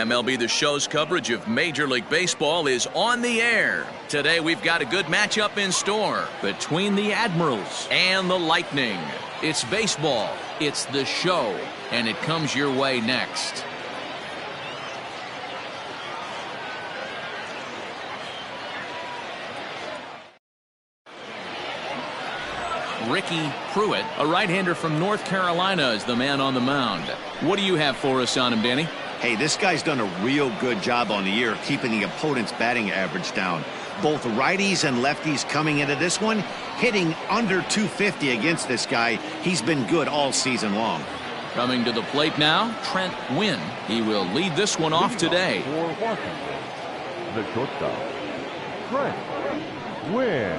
MLB The Show's coverage of Major League Baseball is on the air. Today we've got a good matchup in store between the Admirals and the Lightning. It's baseball, it's The Show, and it comes your way next. Ricky Pruitt, a right-hander from North Carolina, is the man on the mound. What do you have for us on him, Danny? Hey, this guy's done a real good job on the year keeping the opponent's batting average down. Both righties and lefties coming into this one, hitting under 250 against this guy. He's been good all season long. Coming to the plate now, Trent Wynn. He will lead this one off today. For Washington, the shortstop, Trent Wynn.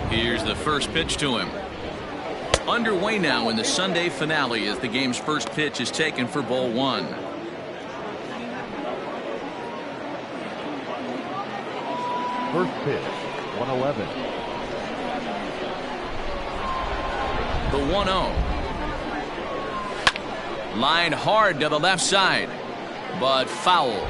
Here's the first pitch to him. Underway now in the Sunday finale as the game's first pitch is taken for ball one. First pitch, 111. The 1-0. Line hard to the left side, but foul.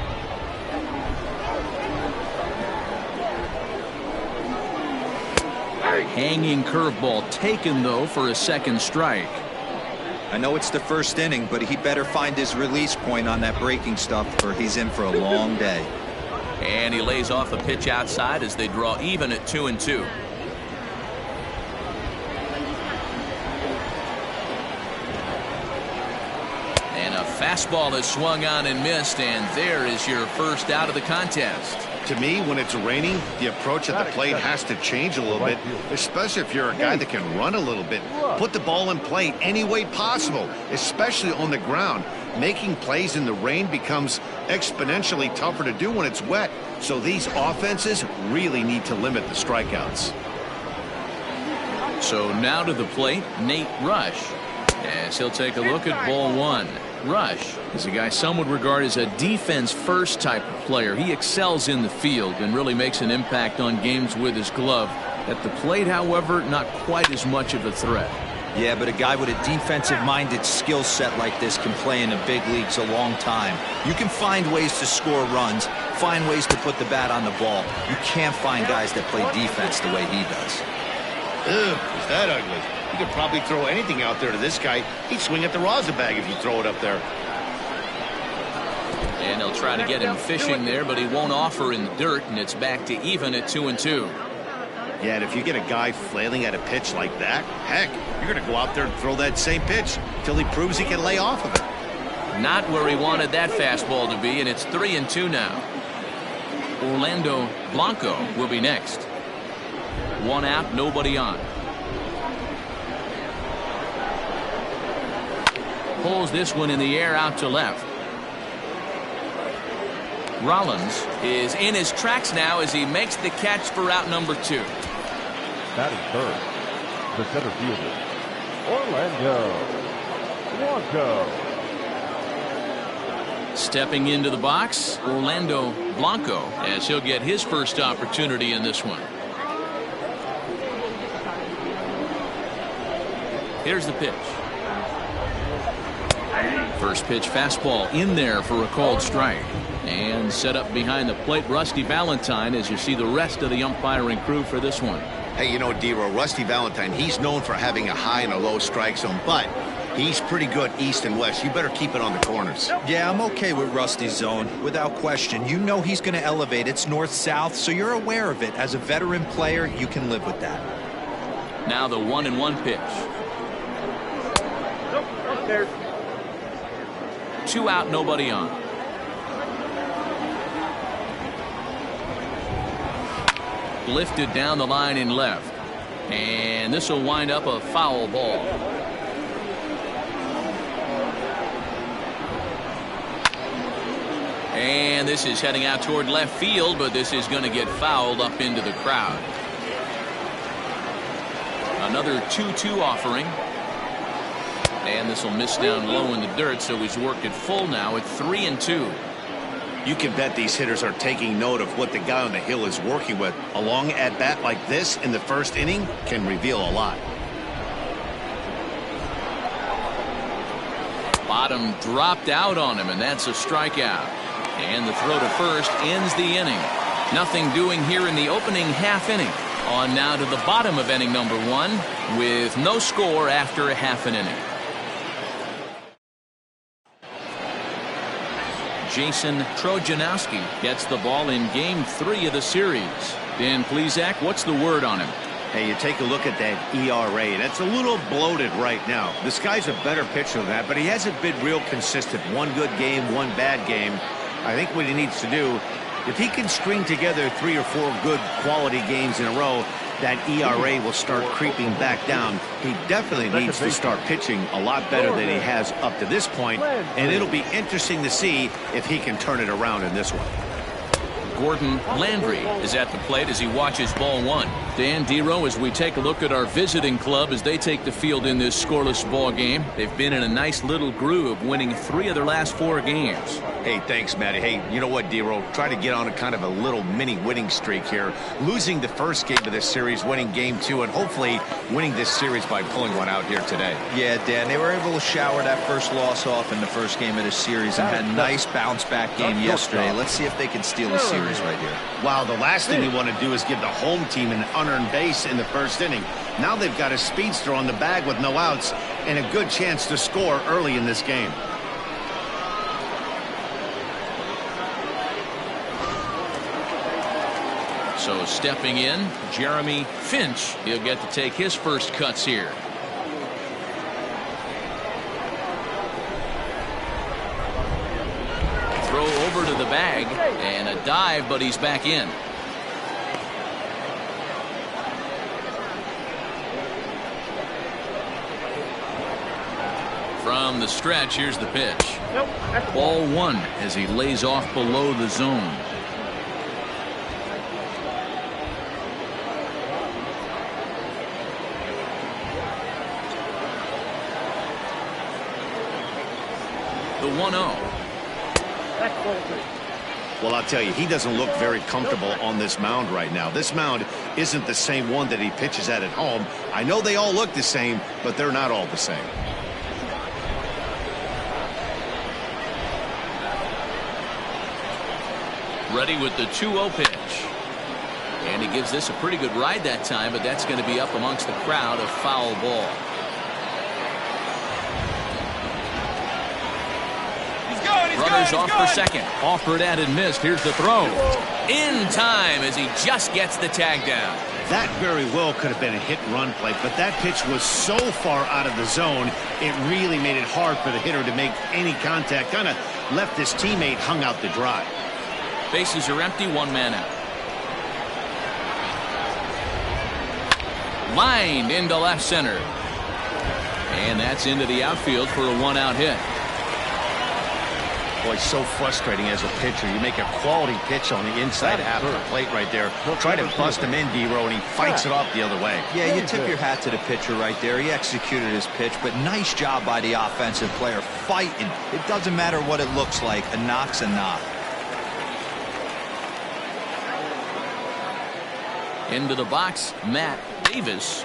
Hanging curveball taken, though, for a second strike. I know it's the first inning, but he better find his release point on that breaking stuff or he's in for a long day. And he lays off a pitch outside as they draw even at 2-2. And a fastball is swung on and missed, and there is your first out of the contest. To me, when it's raining, the approach at the plate has to change a little bit, especially if you're a guy that can run a little bit. Put the ball in play any way possible, especially on the ground. Making plays in the rain becomes exponentially tougher to do when it's wet, so these offenses really need to limit the strikeouts. So now to the plate, Nate Rush, as he'll take a look at ball one. Rush is a guy some would regard as a defense-first type of player. He excels in the field and really makes an impact on games with his glove. At the plate, however, not quite as much of a threat. Yeah, but a guy with a defensive-minded skill set like this can play in the big leagues a long time. You can find ways to score runs, find ways to put the bat on the ball. You can't find guys that play defense the way he does. Ugh, is that ugly? You could probably throw anything out there to this guy. He'd swing at the rosin bag if you throw it up there. And they'll try to get him fishing there, but he won't offer in the dirt, and it's back to even at 2-2. Yeah, and if you get a guy flailing at a pitch like that, heck, you're going to go out there and throw that same pitch till he proves he can lay off of it. Not where he wanted that fastball to be, and it's 3-2 now. Orlando Blanco will be next. One out, nobody on. Pulls this one in the air out to left. Rollins is in his tracks now as he makes the catch for out number 2. That is third. The center fielder, Orlando Blanco. Stepping into the box, Orlando Blanco, as he'll get his first opportunity in this one. Here's the pitch. First pitch fastball in there for a called strike. And set up behind the plate, Rusty Valentine, as you see the rest of the umpiring crew for this one. Hey, you know, D-Row, Rusty Valentine, he's known for having a high and a low strike zone, but he's pretty good east and west. You better keep it on the corners. Yeah, I'm okay with Rusty's zone, without question. You know he's going to elevate. It's north-south, so you're aware of it. As a veteran player, you can live with that. Now the 1-1 pitch. 2 out, nobody on. Lifted down the line in left, and this will wind up a foul ball. And this is heading out toward left field, but this is going to get fouled up into the crowd. Another 2-2 offering. And this will miss down low in the dirt, so he's worked it full now at 3-2. You can bet these hitters are taking note of what the guy on the hill is working with. A long at-bat like this in the first inning can reveal a lot. Bottom dropped out on him, and that's a strikeout. And the throw to first ends the inning. Nothing doing here in the opening half inning. On now to the bottom of inning number 1 with no score after a half an inning. Jason Trojanowski gets the ball in game 3 of the series. Dan Plesac, what's the word on him? Hey, you take a look at that ERA. That's a little bloated right now. This guy's a better pitcher than that, but he hasn't been real consistent. One good game, one bad game. I think what he needs to do, if he can string together 3 or 4 good quality games in a row, that ERA will start creeping back down. He definitely needs to start pitching a lot better than he has up to this point, and it'll be interesting to see if he can turn it around in this one. Gordon Landry is at the plate as he watches ball 1. Dan Dero, as we take a look at our visiting club as they take the field in this scoreless ball game. They've been in a nice little groove, winning 3 of their last 4 games. Hey, thanks, Matty. Hey, you know what, Dero? Try to get on a kind of a little mini winning streak here. Losing the first game of this series, winning game 2, and hopefully winning this series by pulling one out here today. Yeah, Dan, they were able to shower that first loss off in the first game of the series and had a nice bounce-back game yesterday. Let's see if they can steal the series right here. Wow, the last thing you want to do is give the home team an unearned base in the first inning. Now they've got a speedster on the bag with no outs and a good chance to score early in this game. So stepping in, Jeremy Finch. He'll get to take his first cuts here. Throw over to the bag and a dive, but he's back in. From the stretch, here's the pitch. Ball 1 as he lays off below the zone. The 1-0. Well, I'll tell you, he doesn't look very comfortable on this mound right now. This mound isn't the same one that he pitches at home. I know they all look the same, but they're not all the same. Ready with the 2-0 pitch. And he gives this a pretty good ride that time, but that's going to be up amongst the crowd, a foul ball. Runners off for second. Offered at and missed. Here's the throw. In time as he just gets the tag down. That very well could have been a hit-and-run play, but that pitch was so far out of the zone, it really made it hard for the hitter to make any contact. Kind of left his teammate hung out to dry. Bases are empty, 1 man out. Lined into left center. And that's into the outfield for a 1-out hit. Boy, so frustrating as a pitcher. You make a quality pitch on the inside half of the plate right there. Try to bust him in, Dero, and he fights it off the other way. Yeah, you tip your hat to the pitcher right there. He executed his pitch, but nice job by the offensive player fighting. It doesn't matter what it looks like. A knock's a knock. Into the box, Matt Davis.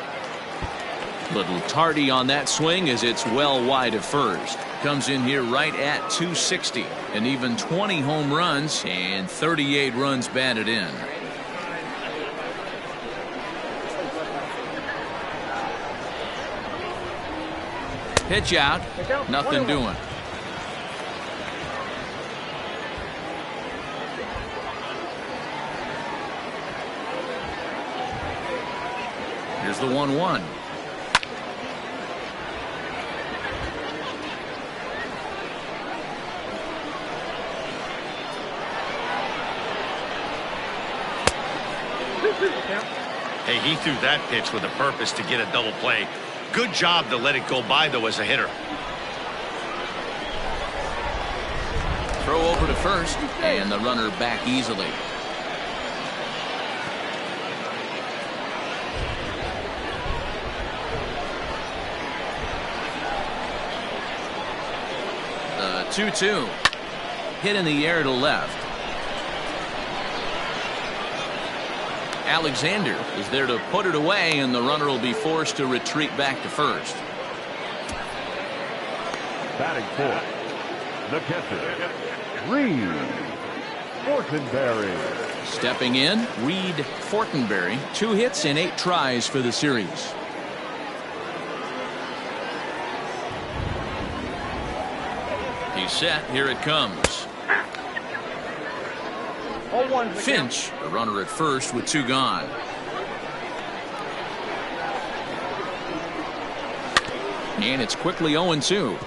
Little tardy on that swing as it's well wide of first. Comes in here right at 260. And even 20 home runs and 38 runs batted in. Pitch out. Nothing doing. Here's the 1-1. Hey, he threw that pitch with a purpose to get a double play. Good job to let it go by, though, as a hitter. Throw over to first, and the runner back easily. The 2-2. Hit in the air to left. Alexander is there to put it away, and the runner will be forced to retreat back to first. Batting fourth, the catcher, Reed Fortenberry. Stepping in, Reed Fortenberry. 2 hits in 8 tries for the series. He's set. Here it comes. Finch, a runner at first with 2 gone. And it's quickly 0-2.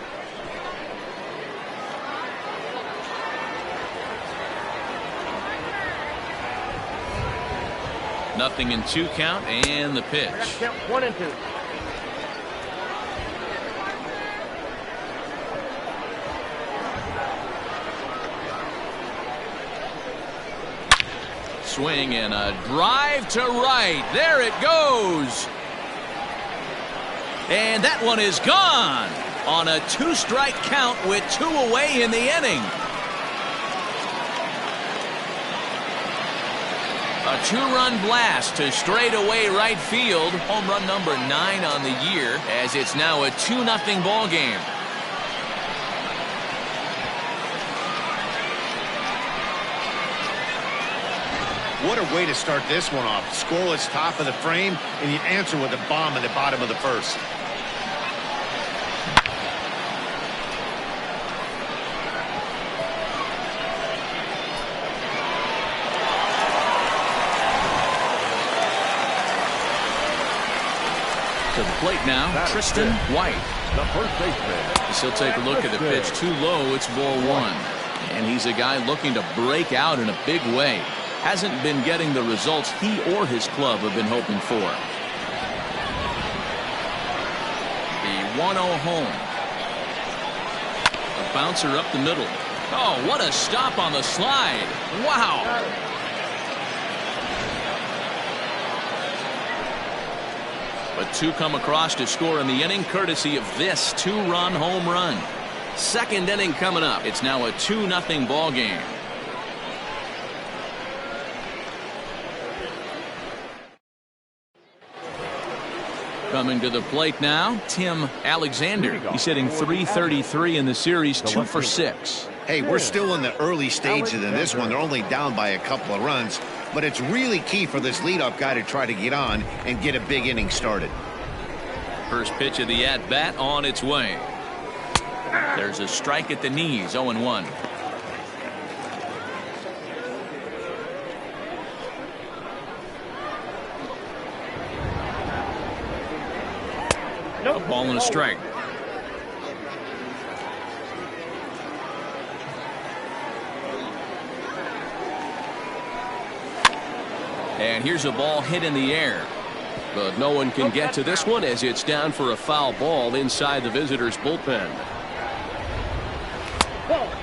Nothing in 2 count, and the pitch. 1-2. Swing and a drive to right. There it goes. And that one is gone on a 2-strike count with 2 away in the inning. A 2-run blast to straightaway right field. Home run number 9 on the year, as it's now a 2-0 ball game. What a way to start this one off. Scoreless top of the frame, and you answer with a bomb in the bottom of the first. To the plate now, Tristan White. The first baseman. He'll take a look at the pitch. Too low. It's ball 1. And he's a guy looking to break out in a big way. Hasn't been getting the results he or his club have been hoping for. The 1-0 home. A bouncer up the middle. Oh, what a stop on the slide. Wow. But 2 come across to score in the inning, courtesy of this 2-run home run. Second inning coming up. It's now a 2-0 ball game. Coming to the plate now, Tim Alexander. He's hitting .333 in the series, 2 for 6. Hey, we're still in the early stages in this one. They're only down by a couple of runs, but it's really key for this leadoff guy to try to get on and get a big inning started. First pitch of the at-bat on its way. There's a strike at the knees, 0-1. A ball and a strike. And here's a ball hit in the air. But no one can get to this one as it's down for a foul ball inside the visitors' bullpen.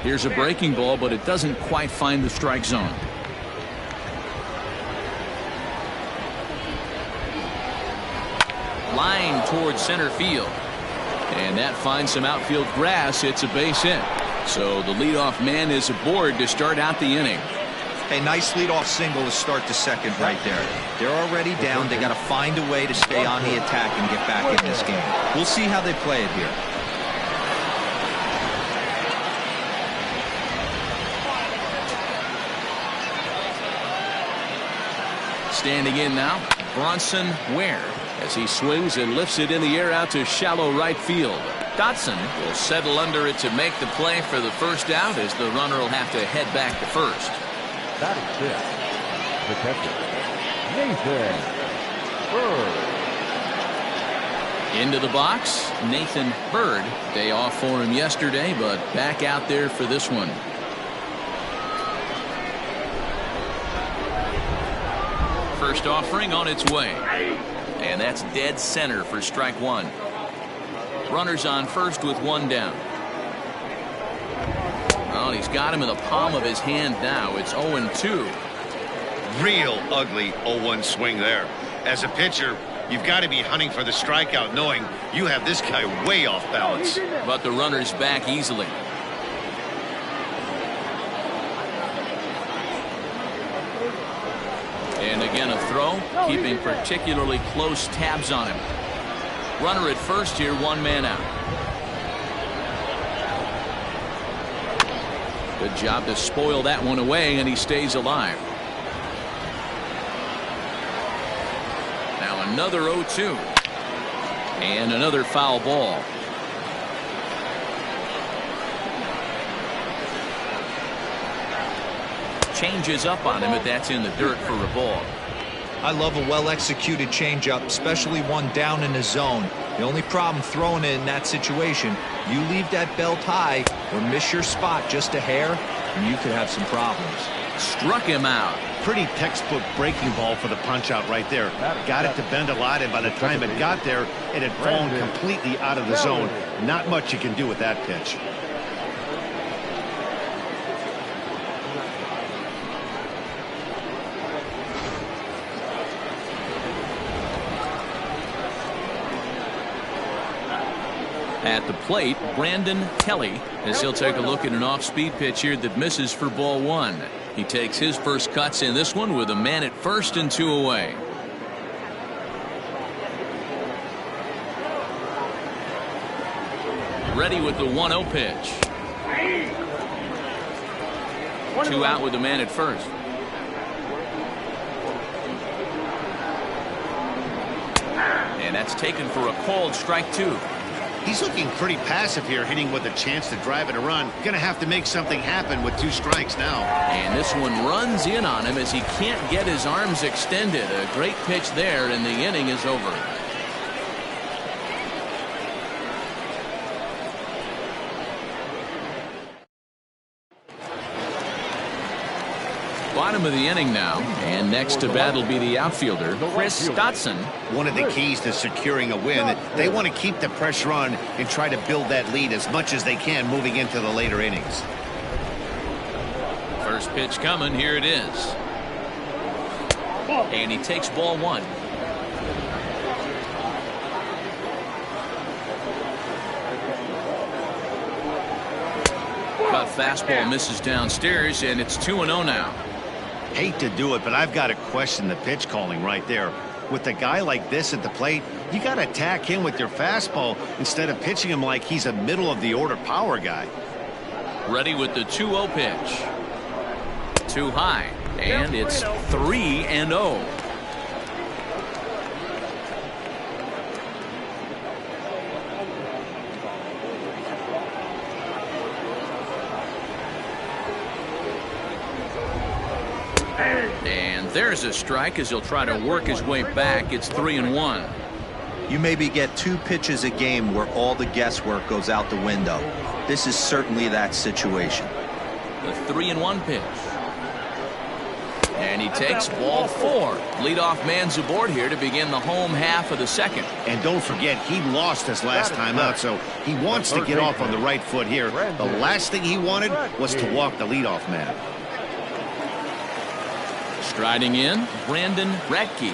Here's a breaking ball, but it doesn't quite find the strike zone. Line towards center field. And that finds some outfield grass. It's a base hit. So the leadoff man is aboard to start out the inning. A nice leadoff single to start the second right there. They're already down. They got to find a way to stay on the attack and get back in this game. We'll see how they play it here. Standing in now, Bronson Ware, as he swings and lifts it in the air out to shallow right field. Stotson will settle under it to make the play for the first out, as the runner will have to head back to first. That is it. The catcher, Nathan Byrd. Into the box, Nathan Byrd. Day off for him yesterday, but back out there for this one. First offering on its way. And that's dead center for strike 1. Runners on first with 1 down. Oh, he's got him in the palm of his hand now. It's 0-2. Real ugly 0-1 swing there. As a pitcher, you've got to be hunting for the strikeout, knowing you have this guy way off balance. But the runner's back easily. And again a throw, keeping particularly close tabs on him. Runner at first here, 1 man out. Good job to spoil that one away, and he stays alive. Now another 0-2. And another foul ball. Changes up on him, but that's in the dirt for a ball. I love a well-executed changeup, especially one down in the zone. The only problem throwing it in that situation, you leave that belt high or miss your spot just a hair, and you could have some problems. Struck him out. Pretty textbook breaking ball for the punch out right there. Got it to bend a lot, and by the time it got there, it had fallen completely out of the zone. Not much you can do with that pitch. At the plate, Brandon Kelly, as he'll take a look at an off-speed pitch here that misses for ball one. He takes his first cuts in this one with a man at first and 2 away. Ready with the 1-0 pitch. 2 out with the man at first. And that's taken for a called strike 2. He's looking pretty passive here, hitting with a chance to drive it a run. Going to have to make something happen with 2 strikes now. And this one runs in on him as he can't get his arms extended. A great pitch there, and the inning is over. Bottom of the inning now, and next to bat will be the outfielder, Chris Stotson. One of the keys to securing a win, they want to keep the pressure on and try to build that lead as much as they can moving into the later innings. First pitch coming, here it is. And he takes ball 1. Cut fastball misses downstairs, and it's 2-0 now. Hate to do it, but I've got to question the pitch calling right there. With a guy like this at the plate, you got to attack him with your fastball instead of pitching him like he's a middle-of-the-order power guy. Ready with the 2-0 pitch. Too high, and it's 3-0. And there's a strike as he'll try to work his way back. It's 3-1. You maybe get 2 pitches a game where all the guesswork goes out the window. This is certainly that situation. The 3-1 pitch. And he takes ball 4. Leadoff man's aboard here to begin the home half of the second. And don't forget, he lost his last time out, so he wants to get off on the right foot here. The last thing he wanted was to walk the leadoff man. Striding in, Brandon Radke.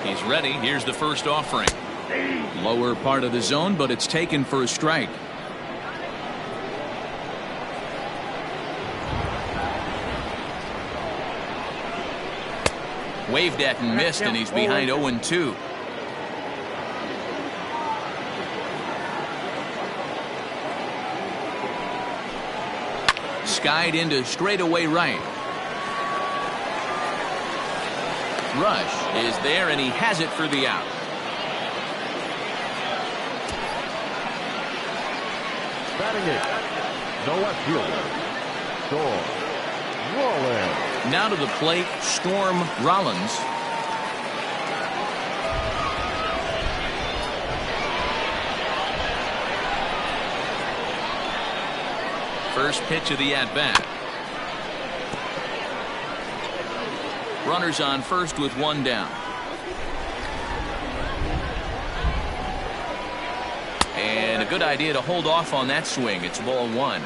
He's ready. Here's the first offering. Lower part of the zone, but it's taken for a strike. Waved at and missed, and he's behind 0-2. Skied into straightaway right. Rush is there, and he has it for the out. Batting it, the left fielder, Storm Rollins. Now to the plate, Storm Rollins. First pitch of the at-bat. Runners on first with 1 down. And a good idea to hold off on that swing. It's ball 1.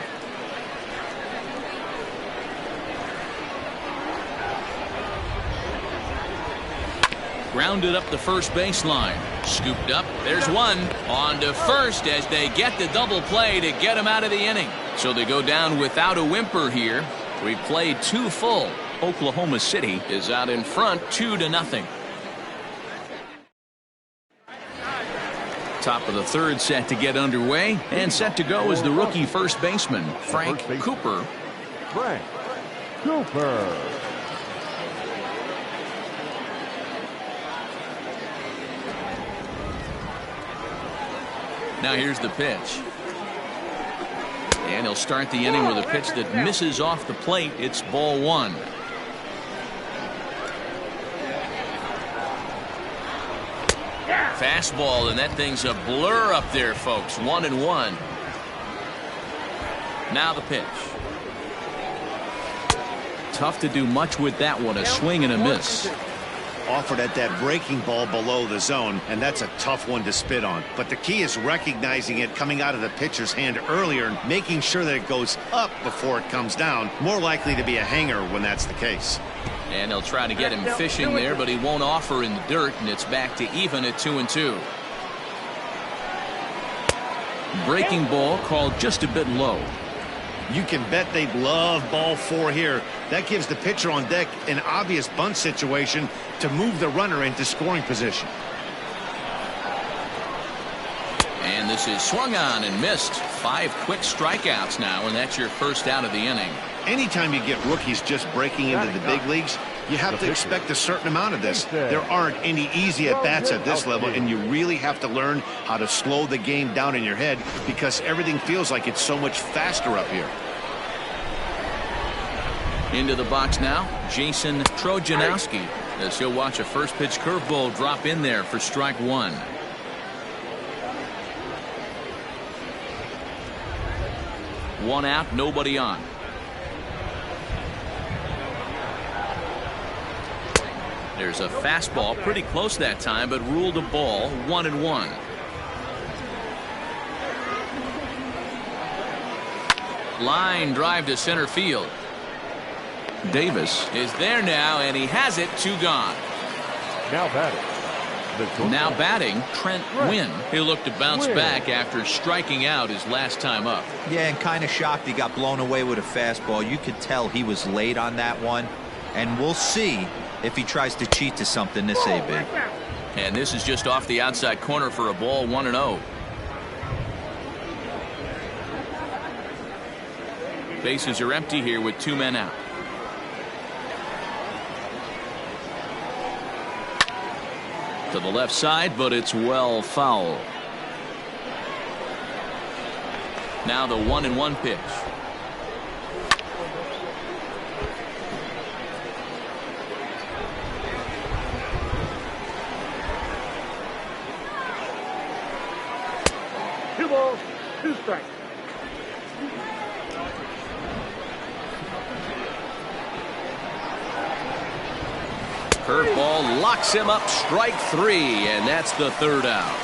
Grounded up the first baseline. Scooped up. There's one. On to first as they get the double play to get him out of the inning. So they go down without a whimper here. We've played 2 full. Oklahoma City is out in front 2-0. Top of the third set to get underway, and set to go is the rookie first baseman, Frank Cooper. Frank Cooper. Now here's the pitch. And he'll start the inning with a pitch that misses off the plate. It's ball one. Fastball, and that thing's a blur up there, folks. 1-1. Now the pitch. Tough to do much with that one. A swing and a miss. Offered at that breaking ball below the zone, and that's a tough one to spit on. But the key is recognizing it coming out of the pitcher's hand earlier and making sure that it goes up before it comes down. More likely to be a hanger when that's the case. And they'll try to get him fishing there, but he won't offer in the dirt, and it's back to even at 2-2. Breaking ball called just a bit low. You can bet they love ball four here. That gives the pitcher on deck an obvious bunt situation to move the runner into scoring position. And this is swung on and missed. 5 quick strikeouts now, and that's your first out of the inning. Anytime you get rookies just breaking into the big leagues, you have to expect a certain amount of this. There aren't any easy at-bats at this level, and you really have to learn how to slow the game down in your head because everything feels like it's so much faster up here. Into the box now, Jason Trojanowski, as he'll watch a first pitch curveball drop in there for strike one. One out, nobody on. There's a fastball, pretty close that time, but ruled a ball. 1-1. Line drive to center field. Davis is there now, and he has it. 2 gone. Now batting, Trent Wynn. He'll look to bounce back after striking out his last time up. Yeah, and kind of shocked he got blown away with a fastball. You could tell he was late on that one, and we'll see if he tries to cheat to something this A-big. And this is just off the outside corner for a ball. 1-0. Bases are empty here with 2 men out. To the left side, but it's well foul. Now the 1-1 pitch. Two balls, 2 strikes. Curveball locks him up, strike 3, and that's the 3rd out.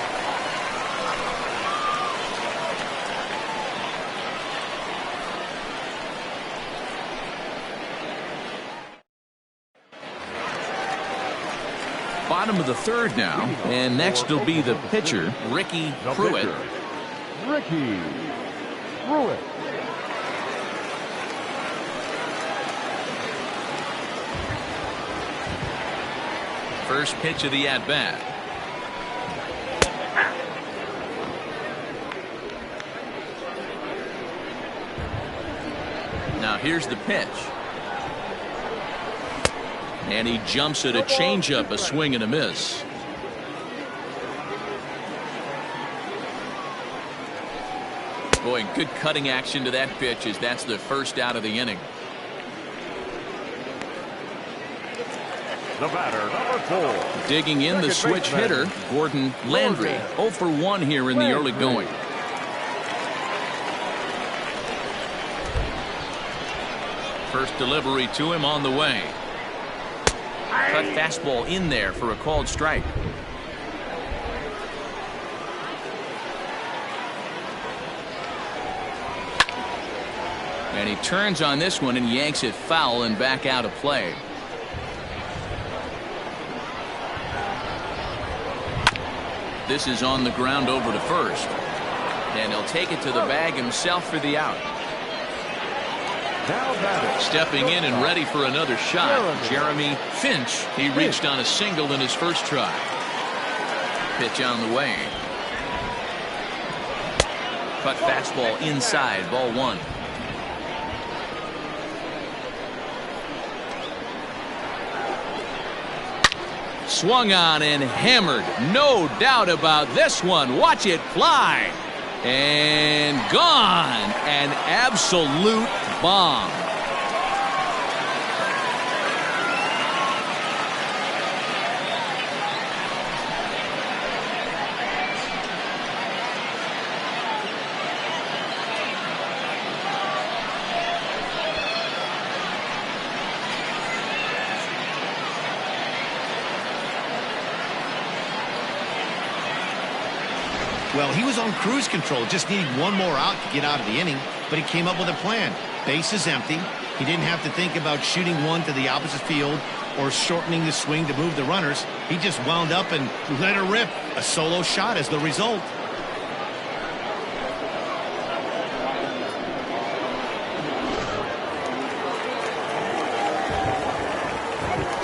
Bottom of the 3rd now, and next will be the pitcher, Ricky Pruitt. Ricky Pruitt. First pitch of the at-bat. Now here's the pitch. And he jumps at a changeup, a swing and a miss. Boy, good cutting action to that pitch as that's the first out of the inning. The batter, number 4. Digging in the switch hitter, Gordon Landry. 0 for 1 here in the early going. First delivery to him on the way. Cut fastball in there for a called strike. And he turns on this one and yanks it foul and back out of play. This is on the ground over to first. And he'll take it to the bag himself for the out. Stepping in and ready for another shot, Jeremy Finch. He reached on a single in his first try. Pitch on the way. Cut fastball inside, ball one. Swung on and hammered. No doubt about this one. Watch it fly. And gone. An absolute bomb. Well, he was on cruise control, just needed one more out to get out of the inning, but he came up with a plan. Base is empty. He didn't have to think about shooting one to the opposite field or shortening the swing to move the runners. He just wound up and let her rip. A solo shot as the result.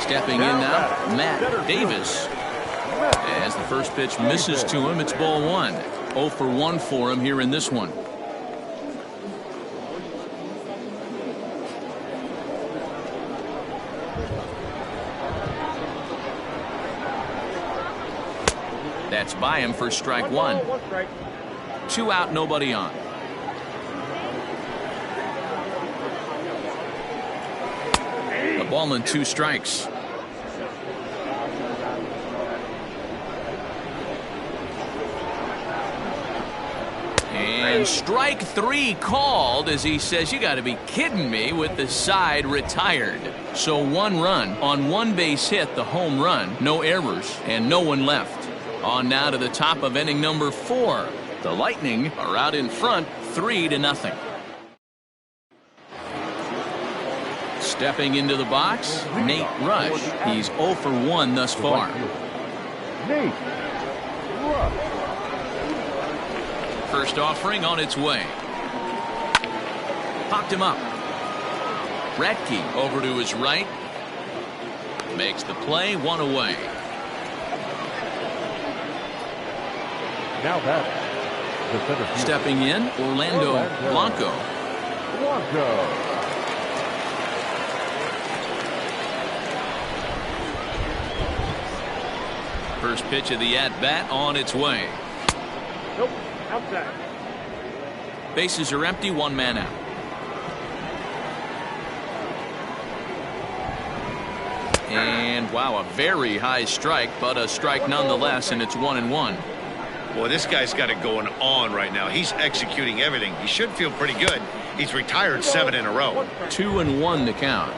Stepping in now, Matt Davis. As the first pitch misses to him, it's ball one. 0 for 1 for him here in this one. That's by him for strike one. 2 out, nobody on. A ball and 2 strikes. And strike 3 called as he says, you got to be kidding me, with the side retired. So 1 run on 1 base hit, the home run, no errors, and no one left. On now to the top of inning number 4. The Lightning are out in front 3-0. Stepping into the box, Nate Rush. He's 0 for 1 thus far. Nate Rush. First offering on its way. Popped him up. Radke over to his right. Makes the play, 1 away. Now that the center field. Stepping in, Orlando Blanco. Blanco. First pitch of the at-bat on its way. Nope. Outside. Bases are empty, 1 man out. And wow, a very high strike, but a strike nonetheless, and it's 1-1. Well, this guy's got it going on right now. He's executing everything. He should feel pretty good. He's retired 7 in a row. 2-1 to count.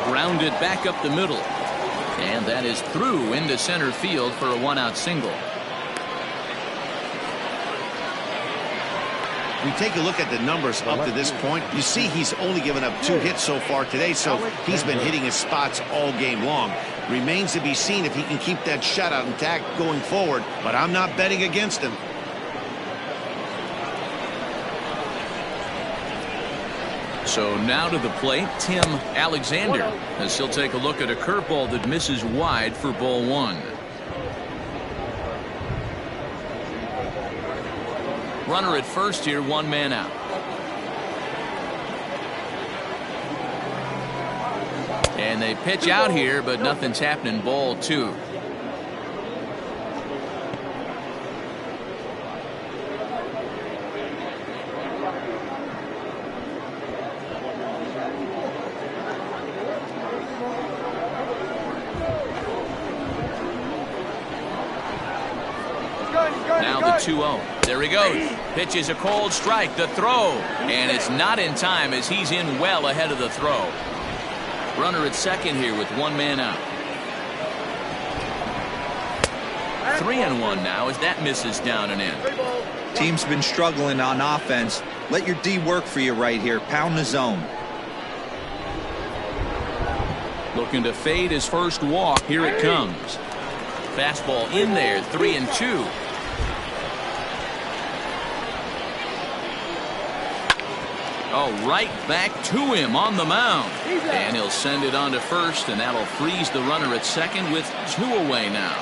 Grounded back up the middle. And that is through into center field for a 1-out single. We take a look at the numbers up to this point. You see he's only given up 2 hits so far today, so he's been hitting his spots all game long. Remains to be seen if he can keep that shutout intact going forward, but I'm not betting against him. So now to the plate, Tim Alexander, as he'll take a look at a curveball that misses wide for ball 1. Runner at first here, 1 man out. And they pitch out here, but nothing's happening. Ball 2. Now the 2-0. There he goes. Pitches a cold strike. The throw. And it's not in time as he's in well ahead of the throw. Runner at second here with 1 man out. 3-1 now as that misses down and in. Team's been struggling on offense. Let your D work for you right here. Pound the zone. Looking to fade his first walk. Here it comes. Fastball in there. 3-2. Oh, right back to him on the mound. And he'll send it on to first, and that'll freeze the runner at second with 2 away now.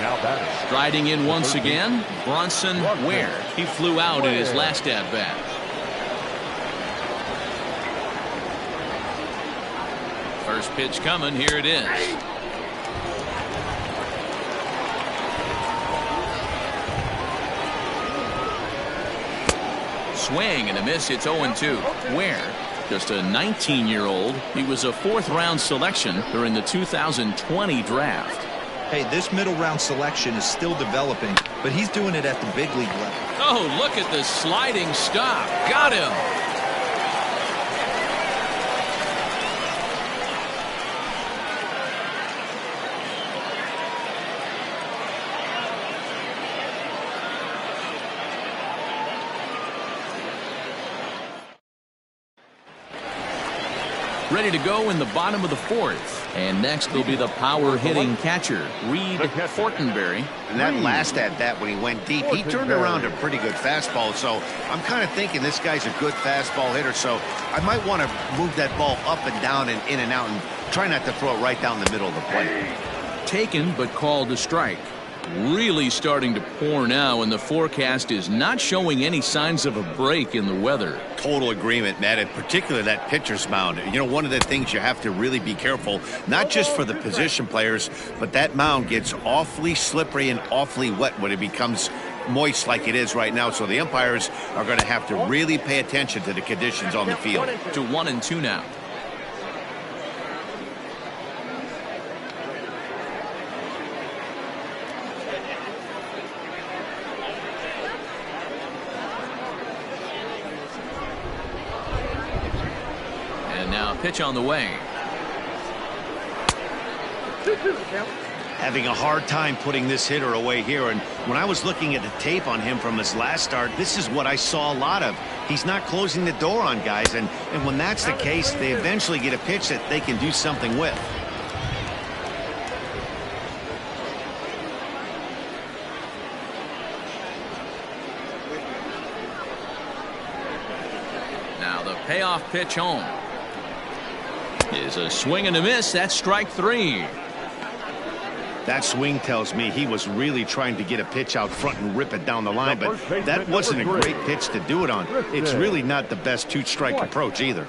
Now batting. Striding in once again, Bronson Ware. He flew out in his last at-bat. First pitch coming. Here it is. Swing and a miss. It's 0-2. Ware, just a 19-year-old. He was a 4th-round selection during the 2020 draft. Hey, this middle-round selection is still developing, but he's doing it at the big league level. Oh, look at the sliding stop. Got him. Ready to go in the bottom of the 4th. And next will be the power-hitting catcher, Reed Fortenberry. And that last at-bat when he went deep, he turned around a pretty good fastball. So I'm kind of thinking this guy's a good fastball hitter. So I might want to move that ball up and down and in and out and try not to throw it right down the middle of the plate. Taken but called a strike. Really starting to pour now, and the forecast is not showing any signs of a break in the weather. Total agreement, Matt, and particularly that pitcher's mound. You know, one of the things you have to really be careful, not just for the position players, but that mound gets awfully slippery and awfully wet when it becomes moist like it is right now. So the umpires are going to have to really pay attention to the conditions on the field. To 1-2 now. Pitch on the way. Having a hard time putting this hitter away here, and when I was looking at the tape on him from his last start, this is what I saw a lot of. He's not closing the door on guys, and when that's the case, they eventually get a pitch that they can do something with. Now the payoff pitch home is a swing and a miss. That's strike 3. That swing tells me he was really trying to get a pitch out front and rip it down the line, but that wasn't a great pitch to do it on. It's really not the best 2-strike approach either.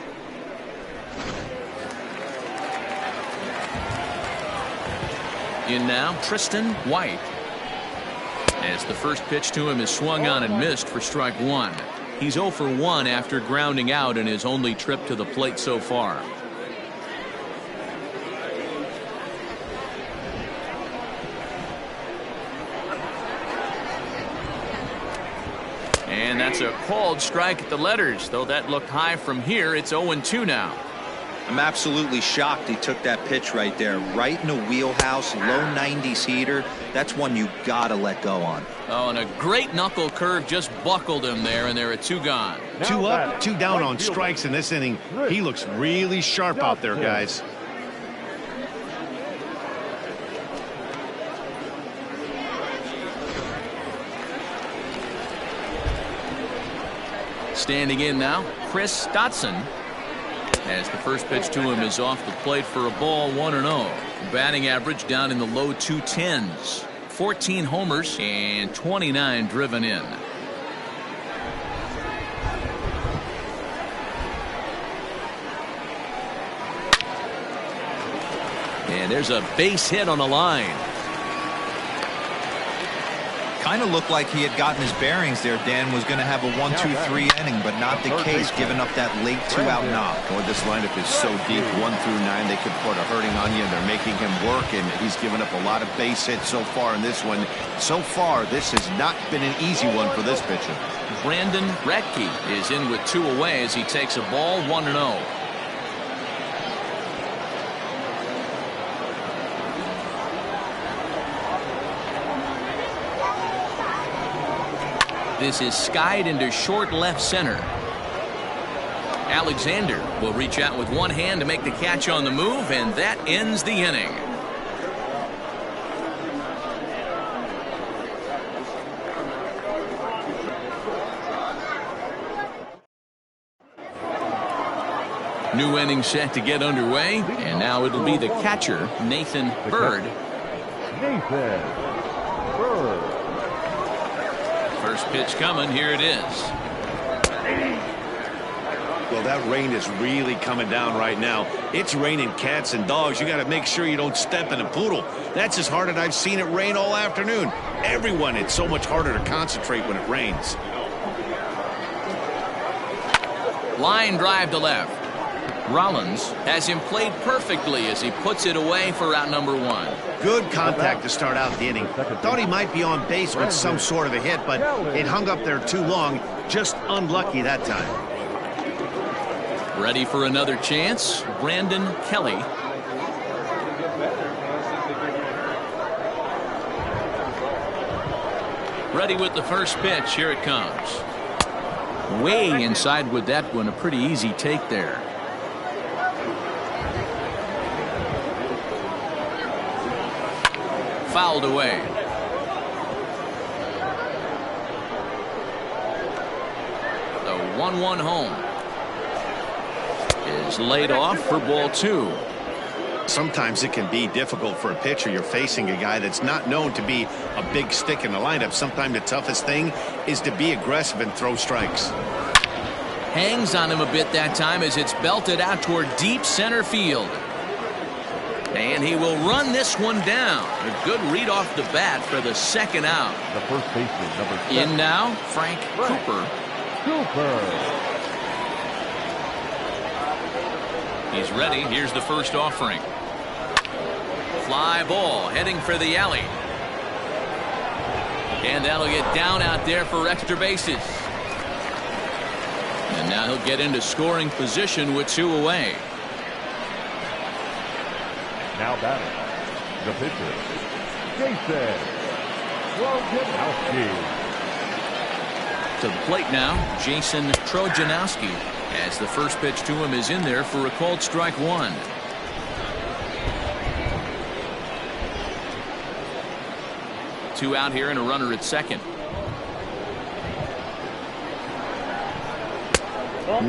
In now, Tristan White. As the first pitch to him is swung on and missed for strike 1. He's 0 for 1 after grounding out in his only trip to the plate so far. And that's a called strike at the letters, though that looked high from here. It's 0-2 now. I'm absolutely shocked he took that pitch right there, right in the wheelhouse, low 90s heater. That's one you gotta let go on. Oh, and a great knuckle curve just buckled him there, and there are 2 gone. 2 up, 2 down on strikes in this inning. He looks really sharp out there, guys. Standing in now, Chris Stotson. As the first pitch to him is off the plate for a ball, 1-0. Batting average down in the low 210s. 14 homers and 29 driven in. And there's a base hit on the line. Kind of looked like he had gotten his bearings there. Dan was going to have a 1-2-3 inning, but not the case, giving up that late 2-out knock. Boy, this lineup is so deep, 1 through 9. They could put a hurting on you, and they're making him work, and he's given up a lot of base hits so far in this one. So far, this has not been an easy one for this pitcher. Brandon Ratke is in with 2 away as he takes a ball, 1-0. This is skied into short left center. Alexander will reach out with one hand to make the catch on the move, and that ends the inning. New inning set to get underway, and now it'll be the catcher, Nathan Byrd. Nathan Byrd. First pitch coming. Here it is. Well, that rain is really coming down right now. It's raining cats and dogs. You got to make sure you don't step in a poodle. That's as hard as I've seen it rain all afternoon. Everyone, it's so much harder to concentrate when it rains. Line drive to left. Rollins has him played perfectly as he puts it away for out number 1. Good contact to start out the inning. Thought he might be on base with some sort of a hit, but it hung up there too long. Just unlucky that time. Ready for another chance, Brandon Kelly. Ready with the first pitch. Here it comes. Way inside with that one. A pretty easy take there. Fouled away. The 1-1 home is laid off for ball 2. Sometimes it can be difficult for a pitcher. You're facing a guy that's not known to be a big stick in the lineup. Sometimes the toughest thing is to be aggressive and throw strikes. Hangs on him a bit that time as it's belted out toward deep center field. And he will run this one down. A good read off the bat for the second out. The first baseman, number 7. In now, Frank Cooper. He's ready. Here's the first offering. Fly ball heading for the alley. And that'll get down out there for extra bases. And now he'll get into scoring position with 2 away. Now batting, the pitcher, Jason Trojanowski. To the plate now, Jason Trojanowski, as the first pitch to him is in there for a called strike 1. Two out here and a runner at second.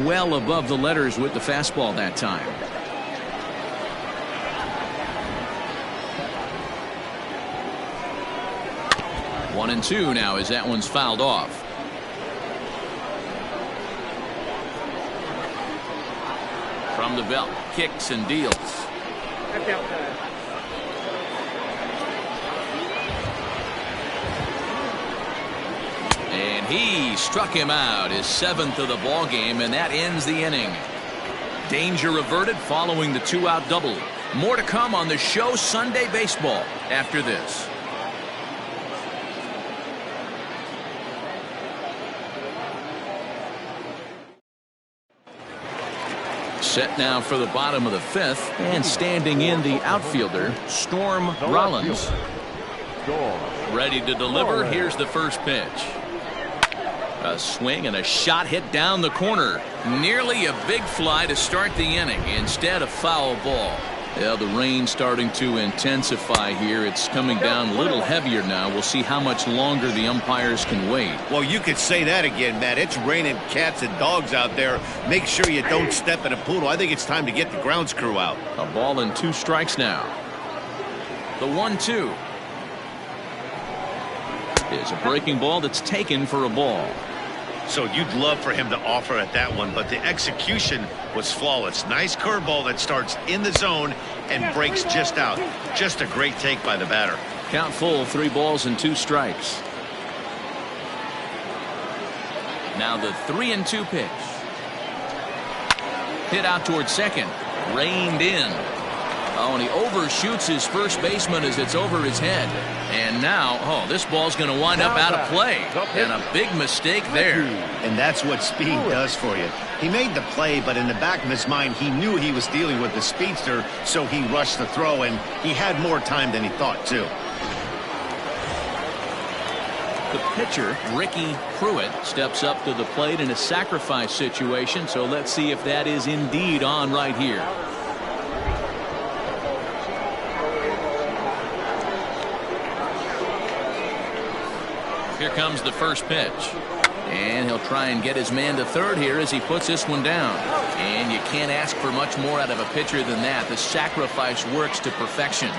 Well above the letters with the fastball that time. One and two now as that one's fouled off. From the belt, kicks and deals. And he struck him out, his 7th of the ball game, and that ends the inning. Danger averted following the 2-out double. More to come on the show Sunday Baseball after this. Set now for the bottom of the 5th, and standing in the outfielder, Storm Rollins. Ready to deliver. Here's the first pitch. A swing and a shot hit down the corner. Nearly a big fly to start the inning. Instead, a foul ball. Yeah, the rain starting to intensify here. It's coming down a little heavier now. We'll see how much longer the umpires can wait. Well, you could say that again, Matt. It's raining cats and dogs out there. Make sure you don't step in a poodle. I think it's time to get the grounds crew out. A ball and 2 strikes now. The 1-2 is a breaking ball that's taken for a ball. So you'd love for him to offer at that one, but the execution was flawless. Nice curveball that starts in the zone and breaks just out. Just a great take by the batter. Count full, 3 balls and 2 strikes. Now the 3-2 pitch. Hit out towards second. Reined in. Oh, and he overshoots his first baseman as it's over his head. And now, oh, this ball's going to wind up out of play. And a big mistake there. And that's what speed does for you. He made the play, but in the back of his mind, he knew he was dealing with the speedster, so he rushed the throw, and he had more time than he thought, too. The pitcher, Ricky Pruitt, steps up to the plate in a sacrifice situation, so let's see if that is indeed on right here. Here comes the first pitch. And he'll try and get his man to third here as he puts this one down. And you can't ask for much more out of a pitcher than that. The sacrifice works to perfection.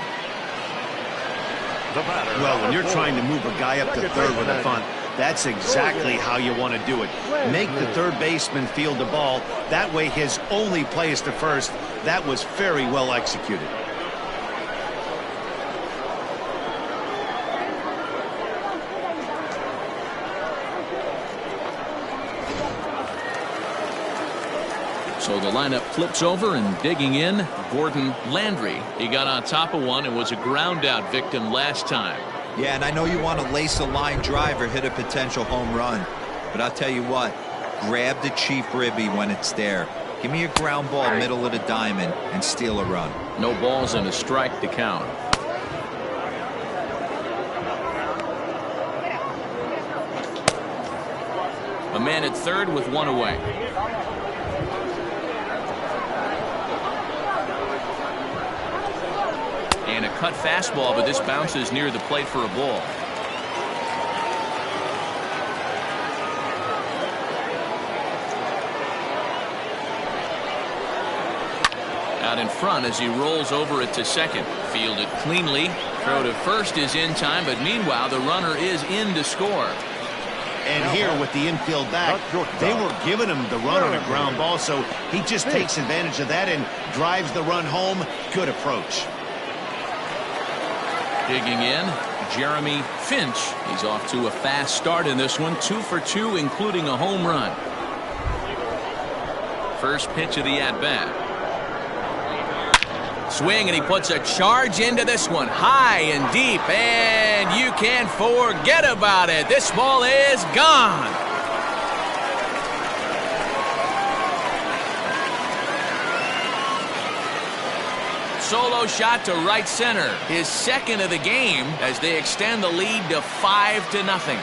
Well, when you're trying to move a guy up to third with a bunt, that's exactly how you want to do it. Make the third baseman field the ball. That way his only play is to first. That was very well executed. So the lineup flips over, and digging in, Gordon Landry. He got on top of one and was a ground out victim last time. Yeah, and I know you want to lace a line drive or hit a potential home run, but I'll tell you what, grab the cheap ribby when it's there. Give me a ground ball middle of the diamond and steal a run. No balls and a strike to count. A man at third with one away. And a cut fastball, but this bounces near the plate for a ball. Out in front as he rolls over it to second. Fielded cleanly. Throw to first is in time, but meanwhile the runner is in to score. And here with the infield back, they were giving him the run on a ground ball, so he just takes advantage of that and drives the run home. Good approach. Digging in, Jeremy Finch. He's off to a fast start in this one. 2 for 2, including a home run. First pitch of the at-bat. Swing, and he puts a charge into this one. High and deep, and you can forget about it. This ball is gone. Solo shot to right center. His second of the game as they extend the lead to 5-0.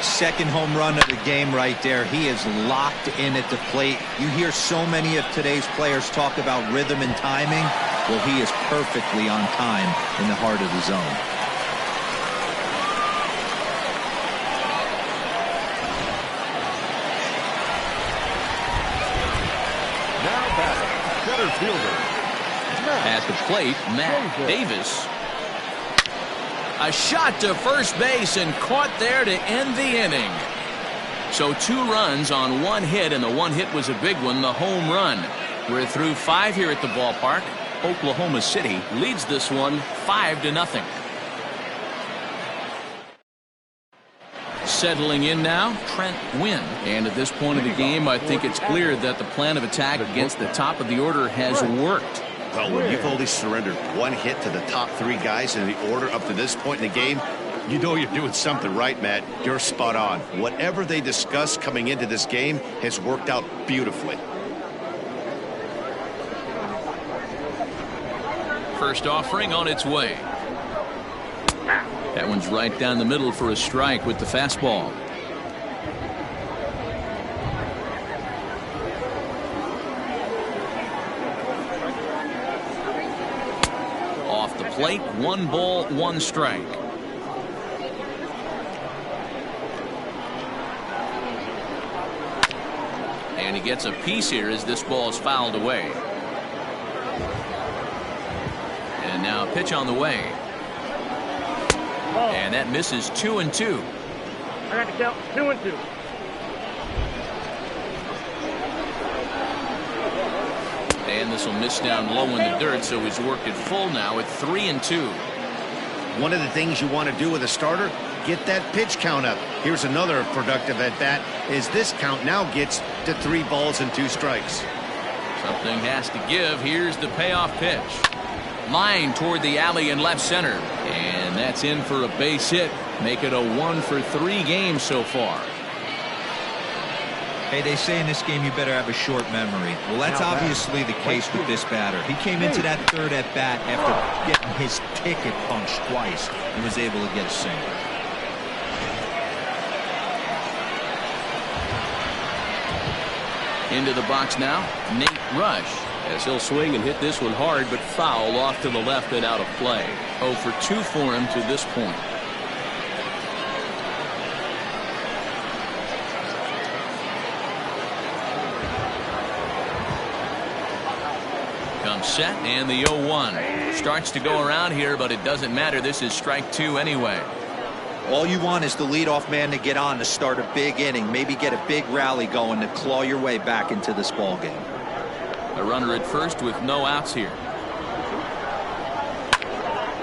Second home run of the game right there. He is locked in at the plate. You hear so many of today's players talk about rhythm and timing. Well, he is perfectly on time in the heart of the zone. Center fielder. At the plate, Matt Davis. A shot to first base and caught there to end the inning. So 2 runs on 1 hit, and the 1 hit was a big one, the home run. We're through 5 here at the ballpark. Oklahoma City leads this one 5-0. Settling in now, Trent Wynn. And at this point of the game, I think it's clear that the plan of attack against the top of the order has worked. Well, when you've only surrendered 1 hit to the top 3 guys in the order up to this point in the game, you know you're doing something right, Matt. You're spot on. Whatever they discussed coming into this game has worked out beautifully. First offering on its way. That one's right down the middle for a strike with the fastball. Off the plate, 1 ball, 1 strike. And he gets a piece here as this ball is fouled away. And now a pitch on the way. And that misses 2-2. I got to count 2-2. And this will miss down low in the dirt, so he's worked it full now at 3-2. One of the things you want to do with a starter, get that pitch count up. Here's another productive at bat as this count now gets to 3 balls and 2 strikes. Something has to give. Here's the payoff pitch. Line toward the alley in left center. And that's in for a base hit. Make it a 1 for 3 game so far. Hey, they say in this game you better have a short memory. Well, that's obviously the case with this batter. He came into that third at bat after getting his ticket punched twice and was able to get a single. Into the box now, Nate Rush. As he'll swing and hit this one hard, but foul off to the left and out of play. 0 for 2 for him to this point. Comes set, and the 0-1. Starts to go around here, but it doesn't matter. This is strike 2 anyway. All you want is the leadoff man to get on to start a big inning, maybe get a big rally going to claw your way back into this ball game. A runner at first with no outs here.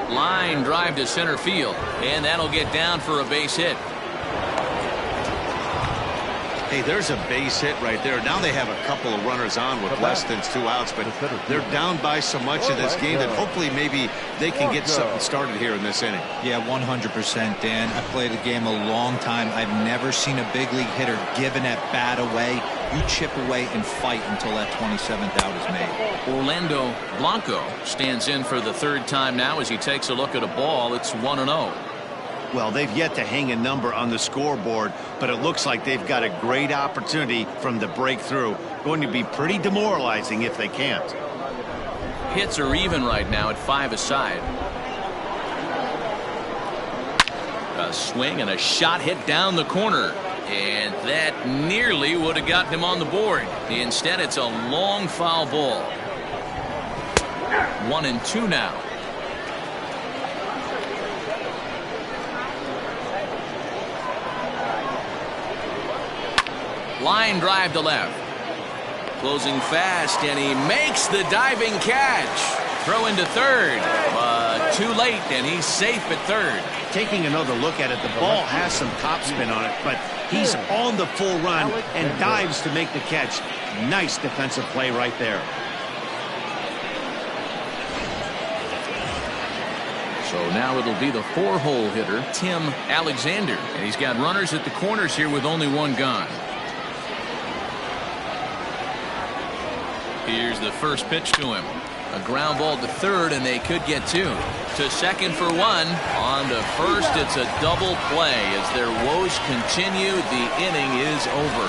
Line drive to center field, and that'll get down for a base hit. Hey, there's a base hit right there. Now they have a couple of runners on with less than 2 outs, but they're down by so much in this game that hopefully maybe they can get something started here in this inning. Yeah, 100%, Dan. I played the game a long time. I've never seen a big league hitter give an at-bat away. You chip away and fight until that 27th out is made. Orlando Blanco stands in for the 3rd time now as he takes a look at a ball. It's 1-0. Well, they've yet to hang a number on the scoreboard, but it looks like they've got a great opportunity from the breakthrough. Going to be pretty demoralizing if they can't. Hits are even right now at 5 aside. A swing and a shot hit down the corner. And that nearly would have gotten him on the board. Instead, it's a long foul ball. 1-2 now. Line drive to left. Closing fast, and he makes the diving catch. Throw into third, but too late, and he's safe at third. Taking another look at it, the ball has some topspin on it, but he's on the full run and dives to make the catch. Nice defensive play right there. So now it'll be the 4-hole hitter, Tim Alexander. And he's got runners at the corners here with only 1 gone. Here's the first pitch to him. A ground ball to third, and they could get 2. To second for 1. On to first, it's a double play. As their woes continue, the inning is over.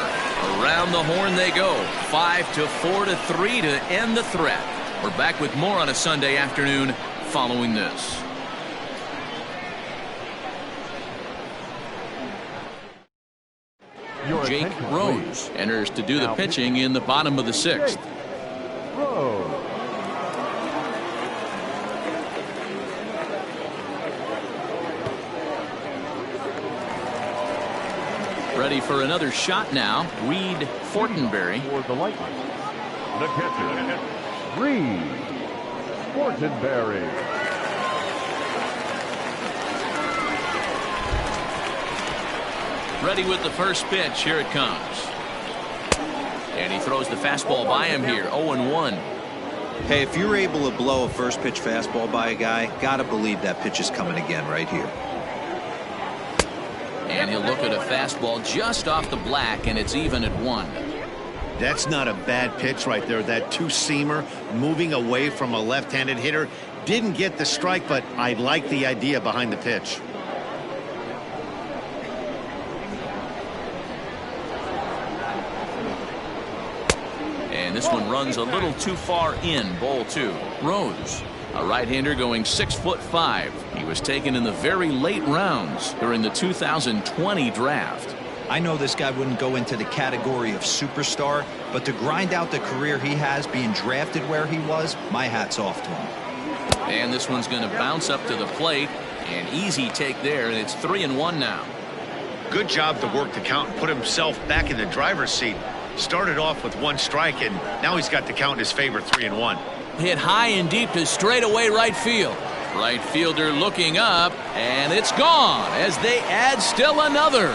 Around the horn they go. 5-4-3 to end the threat. We're back with more on a Sunday afternoon following this. Jake Rose enters to do the pitching in the bottom of the 6th. Ready for another shot now. Reed Fortenberry. For the Lightning, the catcher, Reed Fortenberry. Ready with the first pitch. Here it comes. And he throws the fastball by him here. 0-1. Hey, if you're able to blow a first pitch fastball by a guy, gotta believe that pitch is coming again right here. And he'll look at a fastball just off the black, and it's even at 1. That's not a bad pitch right there. That 2-seamer moving away from a left-handed hitter. Didn't get the strike, but I like the idea behind the pitch. And this one runs a little too far in. Ball 2. Rose, a right-hander going 6'5". He was taken in the very late rounds during the 2020 draft. I know this guy wouldn't go into the category of superstar, but to grind out the career he has being drafted where he was, my hat's off to him. And this one's going to bounce up to the plate. An easy take there, and it's 3-1 now. Good job to work the count and put himself back in the driver's seat. Started off with 1 strike, and now he's got the count in his favor, 3-1. Hit high and deep to straightaway right field. Right fielder looking up, and it's gone as they add still another.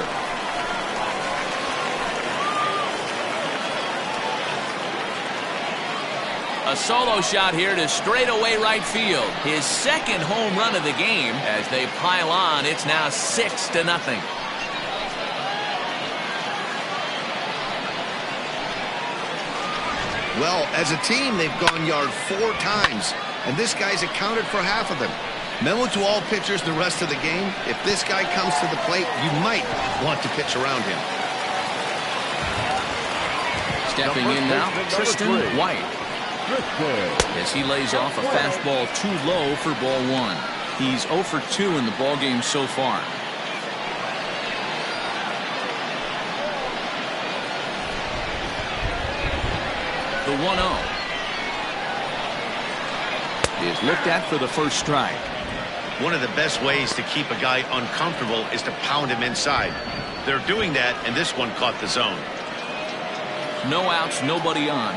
A solo shot here to straightaway right field. His 2nd home run of the game. As they pile on, it's now 6-0. Well, as a team, they've gone yard 4 times, and this guy's accounted for half of them. Memo to all pitchers the rest of the game: if this guy comes to the plate, you might want to pitch around him. Stepping in now, Tristan White. As he lays off a fastball too low for ball one. He's 0 for 2 in the ball game so far. The 1-0 is looked at for the first strike. One of the best ways to keep a guy uncomfortable is to pound him inside. They're doing that, and this one caught the zone. No outs, nobody on.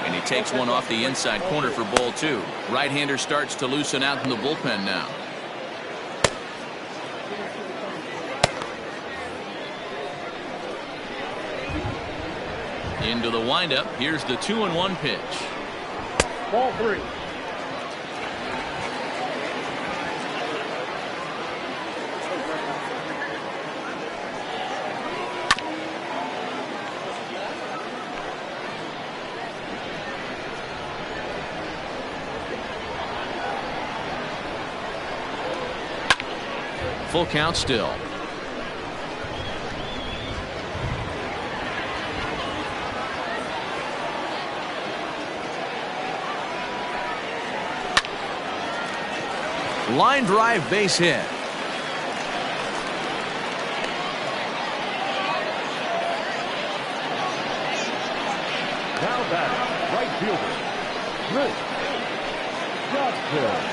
And he takes one off the inside corner for ball two. Right-hander starts to loosen out in the bullpen now. Into the windup. Here's the 2-1 pitch. Ball three. Full count still. Line drive, base hit. Now batting, right fielder, Chris Stotson.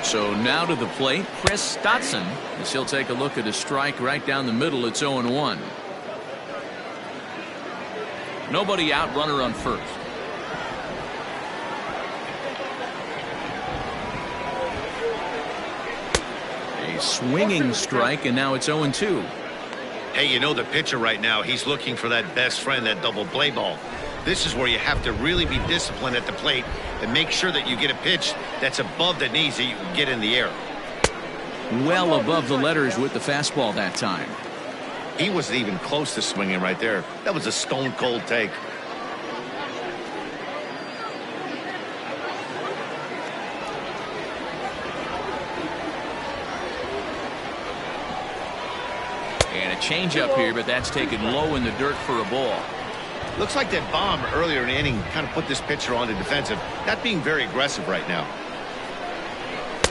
So now to the plate, Chris Stotson, as he'll take a look at a strike right down the middle. It's 0-1. Nobody out, runner on first. A swinging strike, and now it's 0-2. Hey, you know the pitcher right now, he's looking for that best friend, that double play ball. This is where you have to really be disciplined at the plate and make sure that you get a pitch that's above the knees that you can get in the air. Well above the letters with the fastball that time. He wasn't even close to swinging right there. That was a stone cold take. And a changeup here, but that's taken low in the dirt for a ball. Looks like that bomb earlier in the inning kind of put this pitcher on the defensive. Not being very aggressive right now.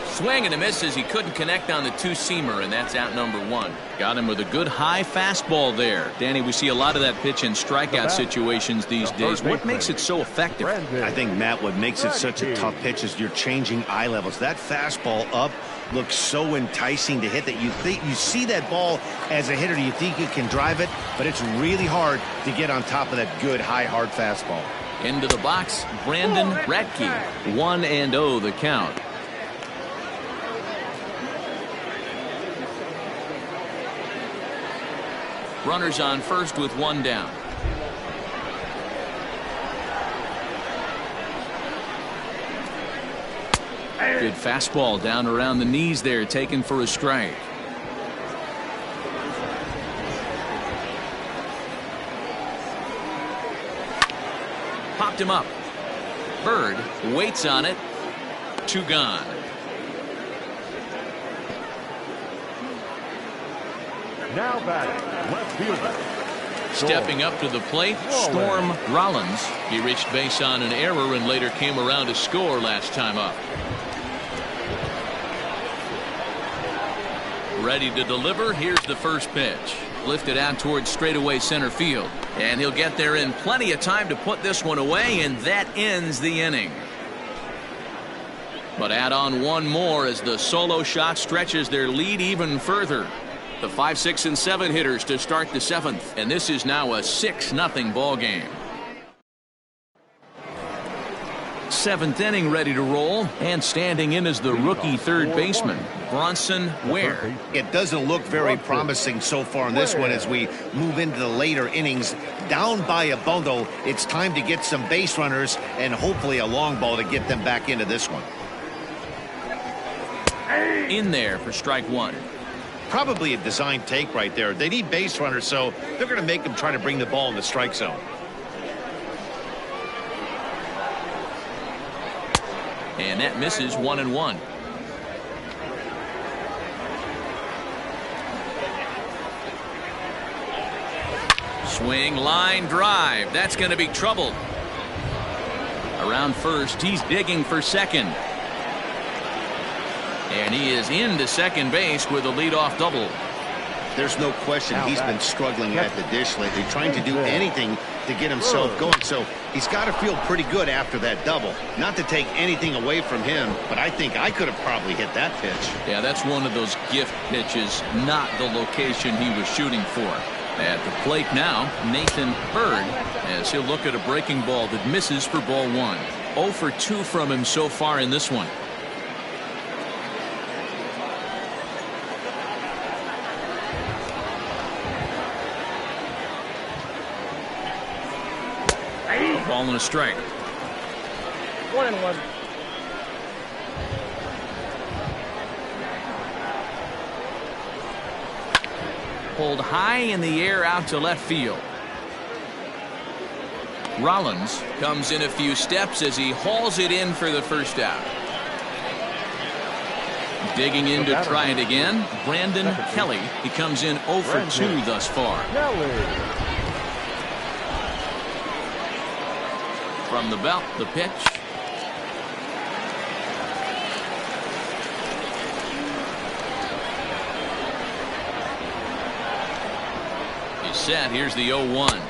Swing and a miss as he couldn't connect on the two-seamer, and that's out number one. Got him with a good high fastball there. Danny, we see a lot of that pitch in strikeout situations these days. What makes it so effective? I think, Matt, what makes it such a tough pitch is you're changing eye levels. That fastball up looks so enticing to hit that you think you see that ball as a hitter, you think you can drive it, but it's really hard to get on top of that good high hard fastball. Into the box, Brandon Ratke. 1-0 the count. Runners on first with one down. Good fastball down around the knees there, taken for a strike. Popped him up. Byrd waits on it. 2 gone. Now batting, left fielder. Stepping up to the plate, Storm Rollins. He reached base on an error and later came around to score last time up. Ready to deliver. Here's the first pitch. Lifted out towards straightaway center field. And he'll get there in plenty of time to put this one away, and that ends the inning. But add on one more as the solo shot stretches their lead even further. The 5, 6, and 7 hitters to start the 7th, and this is now a 6-0 ball game. 7th inning ready to roll, and standing in is the rookie third baseman, Bronson Ware. It doesn't look very promising so far in this one as we move into the later innings. Down by a bundle, it's time to get some base runners and hopefully a long ball to get them back into this one. In there for strike one. Probably a design take right there. They need base runners, so they're going to make them try to bring the ball in the strike zone. And that misses 1-1. Swing, line drive. That's going to be trouble. Around first, he's digging for second. And he is into second base with a leadoff double. There's no question he's been struggling at the dish lately, trying to do anything to get himself going. So he's got to feel pretty good after that double. Not to take anything away from him, but I think I could have probably hit that pitch. Yeah, that's one of those gift pitches, not the location he was shooting for. At the plate now, Nathan Byrd, as he'll look at a breaking ball that misses for ball one. 0 for 2 from him so far in this one. Ball and a strike. 1-1. Pulled high in the air out to left field. Rollins comes in a few steps as he hauls it in for the first out. Digging in to try it again, Brandon Kelly. He comes in 0 for 2 thus far. From the belt, the pitch. He's set. Here's the 0-1.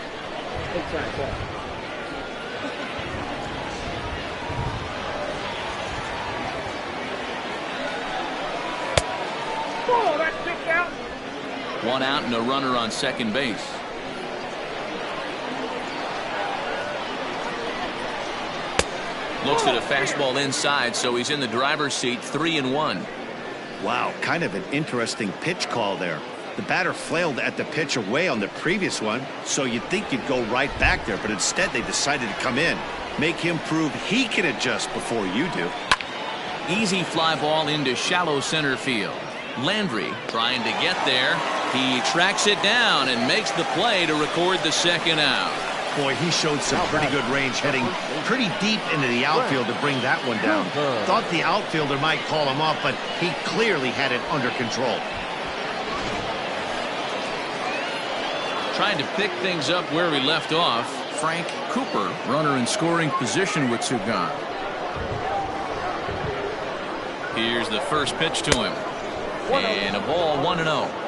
Oh, that's kicked out. 1 out and a runner on second base. Looks at a fastball inside, so he's in the driver's seat, 3-1. Wow, kind of an interesting pitch call there. The batter flailed at the pitch away on the previous one, so you'd think you'd go right back there, but instead they decided to come in, make him prove he can adjust before you do. Easy fly ball into shallow center field. Landry trying to get there. He tracks it down and makes the play to record the second out. Boy, he showed some pretty good range, heading pretty deep into the outfield to bring that one down. Thought the outfielder might call him off, but he clearly had it under control. Trying to pick things up where we left off. Frank Cooper, runner in scoring position with 2 gone. Here's the first pitch to him. And a ball, 1-0.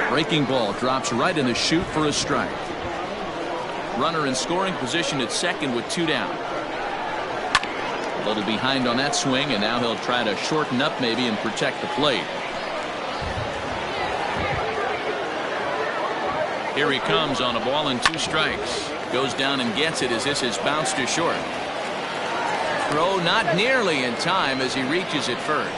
Breaking ball drops right in the chute for a strike. Runner in scoring position at second with 2 down. A little behind on that swing, and now he'll try to shorten up maybe and protect the plate. Here he comes on a ball and 2 strikes. Goes down and gets it as this is bounced to short. Throw not nearly in time as he reaches it first.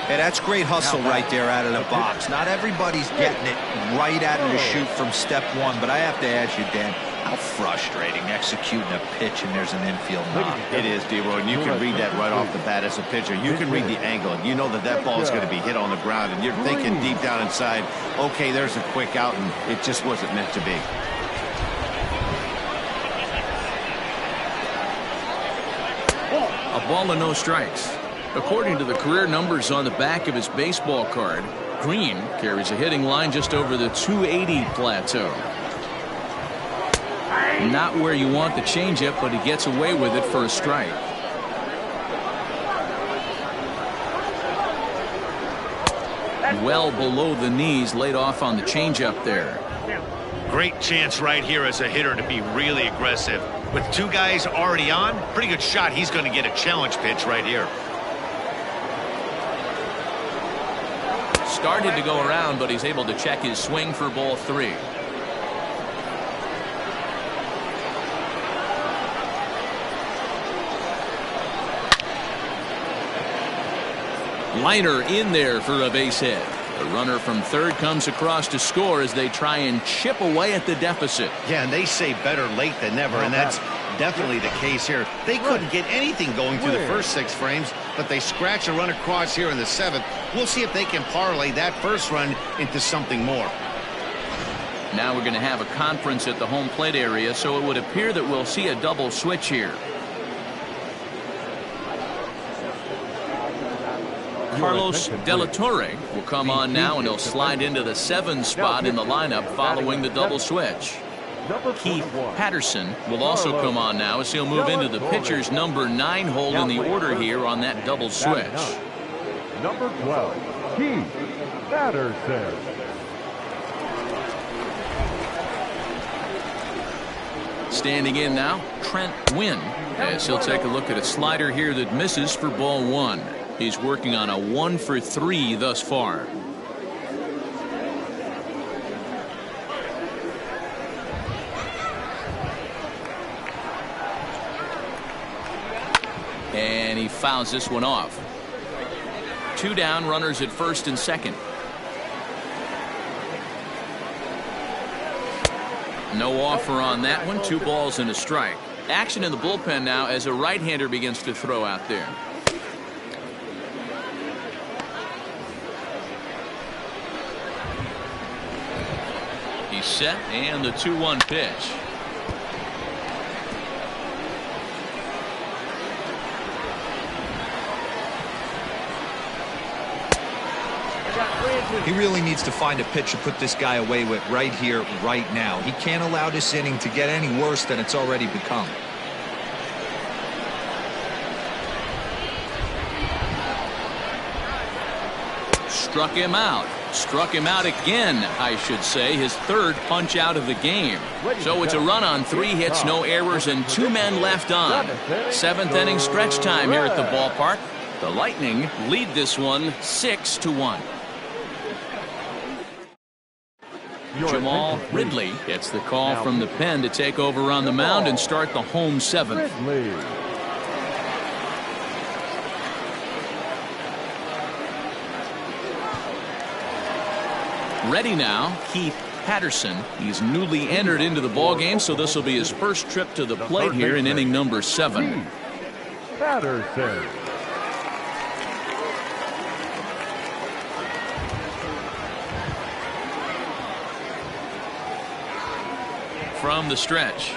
Hey, that's great hustle right there out of the box. Not everybody's getting it right out of the chute from step one, but I have to ask you, Dan, how frustrating executing a pitch and there's an infield knock. It is, D-Roy, and you can read that right off the bat as a pitcher. You can read the angle, and you know that that ball is going to be hit on the ground, and you're thinking deep down inside, okay, there's a quick out, and it just wasn't meant to be. A ball and no strikes. According to the career numbers on the back of his baseball card, Green carries a hitting line just over the 280 plateau. Not where you want the changeup, but he gets away with it for a strike. Well below the knees, laid off on the changeup there. Great chance right here as a hitter to be really aggressive. With 2 guys already on, pretty good shot. He's going to get a challenge pitch right here. Started to go around, but he's able to check his swing for ball 3. Liner in there for a base hit. The runner from third comes across to score as they try and chip away at the deficit. Yeah, and they say better late than never, and that's definitely the case here. They couldn't get anything going through the first 6 frames, but they scratch a run across here in the 7th. We'll see if they can parlay that first run into something more. Now we're going to have a conference at the home plate area, so it would appear that we'll see a double switch here. Carlos De La Torre will come on now, and he'll slide into the 7 spot in the lineup following the double switch. Keith Patterson will also come on now as he'll move into the pitcher's number 9 hold in the order here on that double switch. Number 12, Keith Patterson. Standing in now, Trent Wynn, as he'll take a look at a slider here that misses for ball 1. He's working on a 1-for-3 thus far. And he fouls this one off. 2 down, runners at first and second. No offer on that one. 2 balls and a strike. Action in the bullpen now as a right-hander begins to throw out there. He's set, and the 2-1 pitch. He really needs to find a pitch to put this guy away with right here, right now. He can't allow this inning to get any worse than it's already become. Struck him out. Struck him out again, I should say. His 3rd punch out of the game. So it's a run on 3 hits, no errors, and 2 men left on. 7th inning stretch time here at the ballpark. The Lightning lead this one 6-1. Jamal Ridley gets the call from the pen to take over on the mound and start the home 7th. Ready now, Keith Patterson. He's newly entered into the ball game, so this will be his first trip to the plate here in inning number 7. Patterson. From the stretch.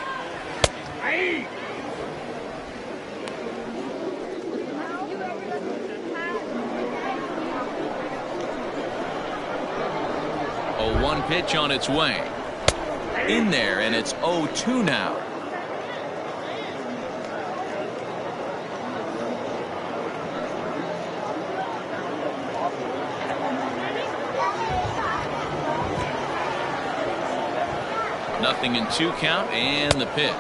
A 1 pitch on its way. In there, and it's 0-2 now. Nothing in 2 count, and the pitch.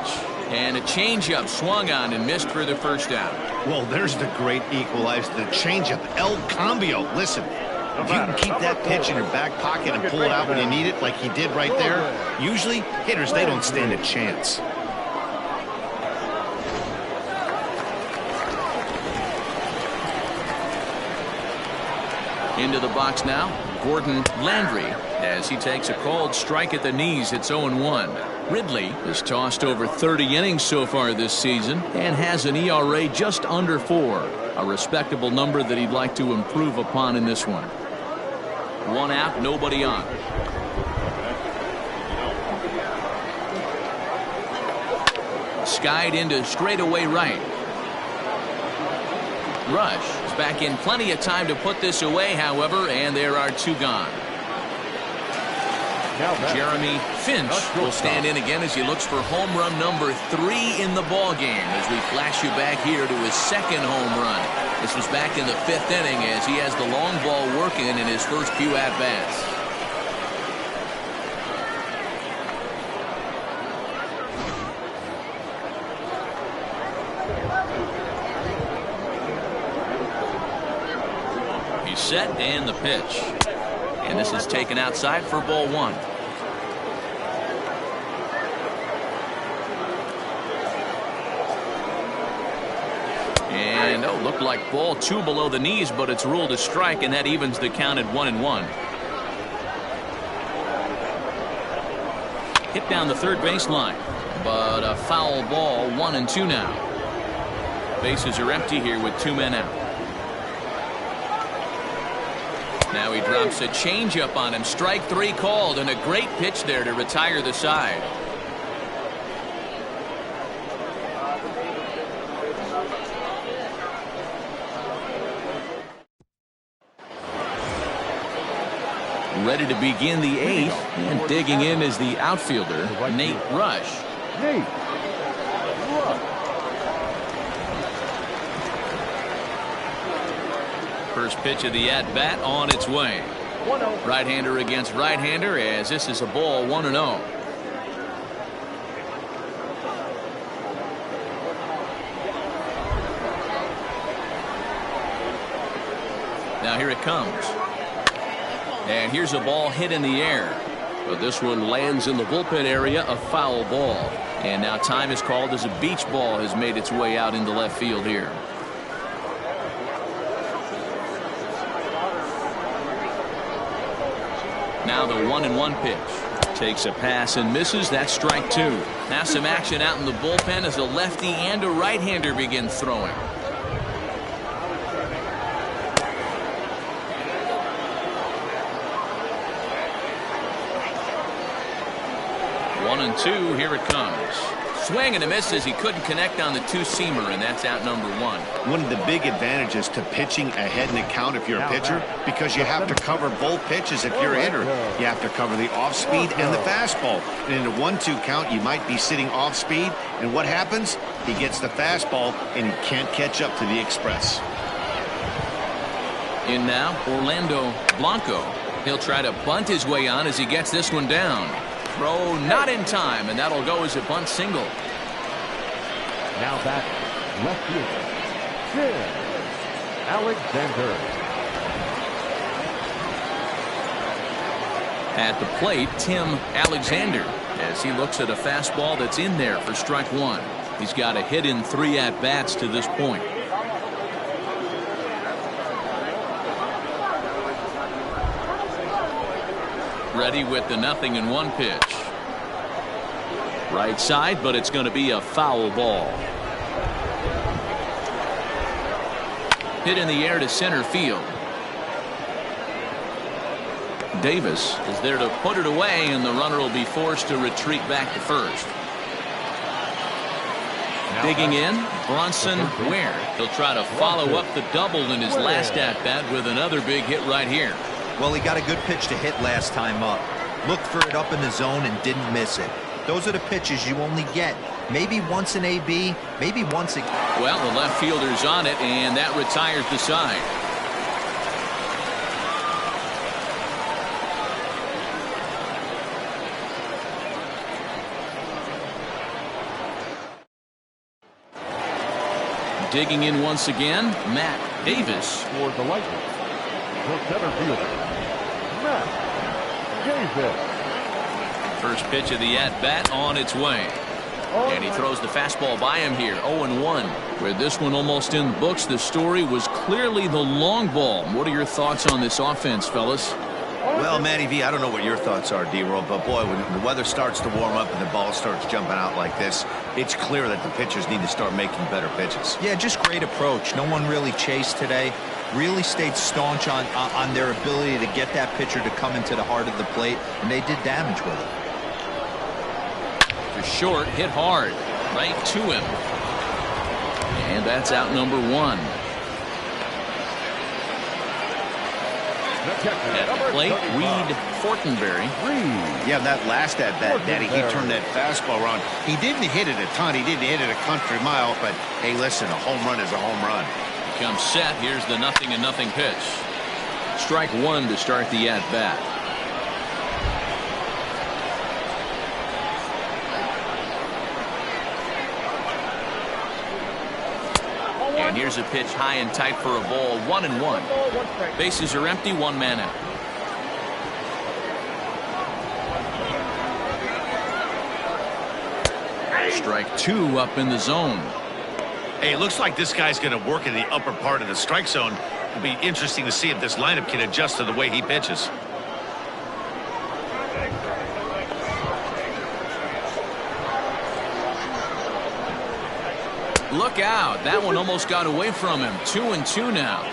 And a changeup swung on and missed for the first out. Well, there's the great equalizer, the changeup, El Cambio. Listen, if you can keep that pitch in your back pocket and pull it out when you need it, like he did right there, usually hitters, they don't stand a chance. Into the box now, Gordon Landry, as he takes a called strike at the knees. It's 0-1. Ridley has tossed over 30 innings so far this season and has an ERA just under 4, a respectable number that he'd like to improve upon in this one. 1 out, nobody on. Skied into straightaway right. Rush is back in plenty of time to put this away, however, and there are 2 gone. Jeremy Finch will stand in again as he looks for home run number 3 in the ball game, as we flash you back here to his 2nd home run. This was back in the 5th inning as he has the long ball working in his first few at-bats. He's set, and the pitch. And this is taken outside for ball 1. And looked like ball 2 below the knees, but it's ruled a strike, and that evens the count at 1-1. Hit down the third baseline, but a foul ball. 1-2 now. Bases are empty here with 2 men out. Now he drops a changeup on him. Strike 3 called, and a great pitch there to retire the side. Ready to begin the 8th, and digging in is the outfielder, Nate Rush. Nate. First pitch of the at-bat on its way. Right-hander against right-hander, as this is a ball 1-0. Now here it comes. And here's a ball hit in the air. But this one lands in the bullpen area, a foul ball. And now time is called as a beach ball has made its way out into left field here. Now the 1-1 pitch. Takes a pass and misses. That's strike 2. Now some action out in the bullpen as a lefty and a right-hander begin throwing. 1-2. Here it comes. Swing and a miss as he couldn't connect on the two-seamer, and that's out number 1. One of the big advantages to pitching ahead in the count if you're a pitcher, because you have to cover both pitches if you're a hitter. You have to cover the off-speed and the fastball. And in a 1-2 count, you might be sitting off-speed, and what happens? He gets the fastball, and he can't catch up to the express. In now, Orlando Blanco. He'll try to bunt his way on as he gets this one down. Throw not in time, and that'll go as a bunt single. Now back, left fielder, Tim Alexander. At the plate, Tim Alexander, as he looks at a fastball that's in there for strike 1. He's got a hit in 3 at-bats to this point. Ready with the 0-1 pitch. Right side, but it's going to be a foul ball. Hit in the air to center field. Davis is there to put it away, and the runner will be forced to retreat back to first. Digging in, Bronson Ware. He'll try to follow up the double in his last at-bat with another big hit right here. Well, he got a good pitch to hit last time up. Looked for it up in the zone and didn't miss it. Those are the pitches you only get. Maybe once an AB, maybe once a... Well, the left fielder's on it, and that retires the side. Digging in once again, Matt Davis. For the Lightning, for center fielder, Matt Davis. First pitch of the at-bat on its way. And he throws the fastball by him here. 0-1. With this one almost in the books, the story was clearly the long ball. What are your thoughts on this offense, fellas? Well, Matty V, I don't know what your thoughts are, D-Roll, but boy, when the weather starts to warm up and the ball starts jumping out like this, it's clear that the pitchers need to start making better pitches. Yeah, just great approach. No one really chased today. Really stayed staunch on their ability to get that pitcher to come into the heart of the plate, and they did damage with it. To short, hit hard, right to him. And that's out number 1. At the plate, Reed Fortenberry. Yeah, that last at-bat, Daddy, he turned that fastball around. He didn't hit it a ton. He didn't hit it a country mile, but hey, listen, a home run is a home run. Comes set. Here's the 0-0 pitch. Strike 1 to start the at-bat. And here's a pitch high and tight for a ball. 1-1. Bases are empty. 1 man out. Strike 2 up in the zone. Hey, it looks like this guy's going to work in the upper part of the strike zone. It'll be interesting to see if this lineup can adjust to the way he pitches. Look out. That one almost got away from him. 2-2 now.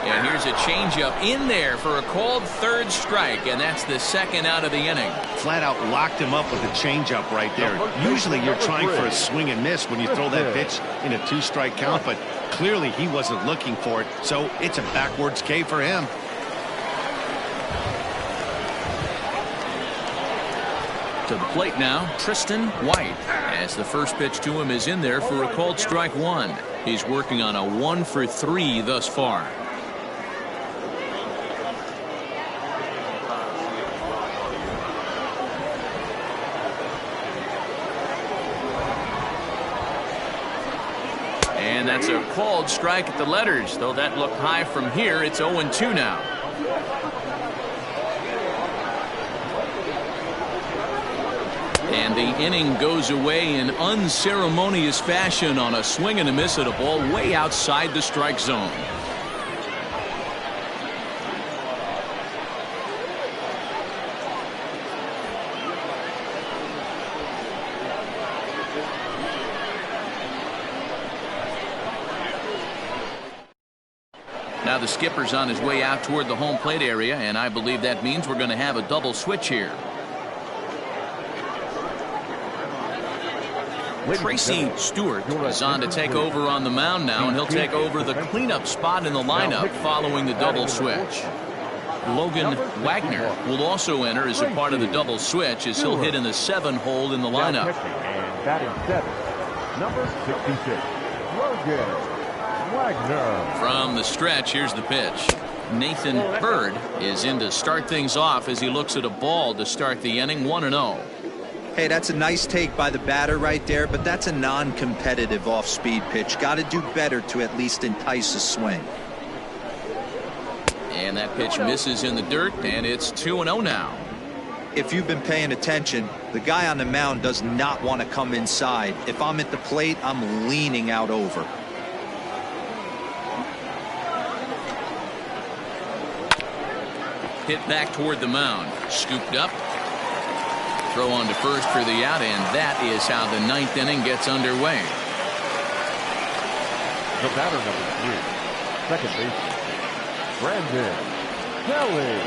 And here's a changeup in there for a called third strike, and that's the second out of the inning. Flat out locked him up with a changeup right there. Usually you're trying for a swing and miss when you throw that pitch in a 2-strike count, but clearly he wasn't looking for it, so it's a backwards K for him. To the plate now, Tristan White, as the first pitch to him is in there for a called strike one. He's working on a 1-for-3 thus far. And that's a called strike at the letters, though that looked high from here. It's 0-2 now. And the inning goes away in unceremonious fashion on a swing and a miss at a ball way outside the strike zone. Now the skipper's on his way out toward the home plate area, and I believe that means we're going to have a double switch here. Tracy Stewart is on to take over on the mound now, and he'll take over the cleanup spot in the lineup following the double switch. Logan Wagner will also enter as a part of the double switch, as he'll hit in the 7-hole in the lineup. And batting 7, number 66, Logan Wagner. From the stretch, here's the pitch. Nathan Byrd is in to start things off as he looks at a ball to start the inning, 1-0. Hey, that's a nice take by the batter right there, but that's a non-competitive off-speed pitch. Got to do better to at least entice a swing. And that pitch misses in the dirt, and it's 2-0 now. If you've been paying attention, the guy on the mound does not want to come inside. If I'm at the plate, I'm leaning out over. Hit back toward the mound. Scooped up. Throw on to first for the out, and that is how the 9th inning gets underway. The batter number 3, second baseman, Brandon Kelly.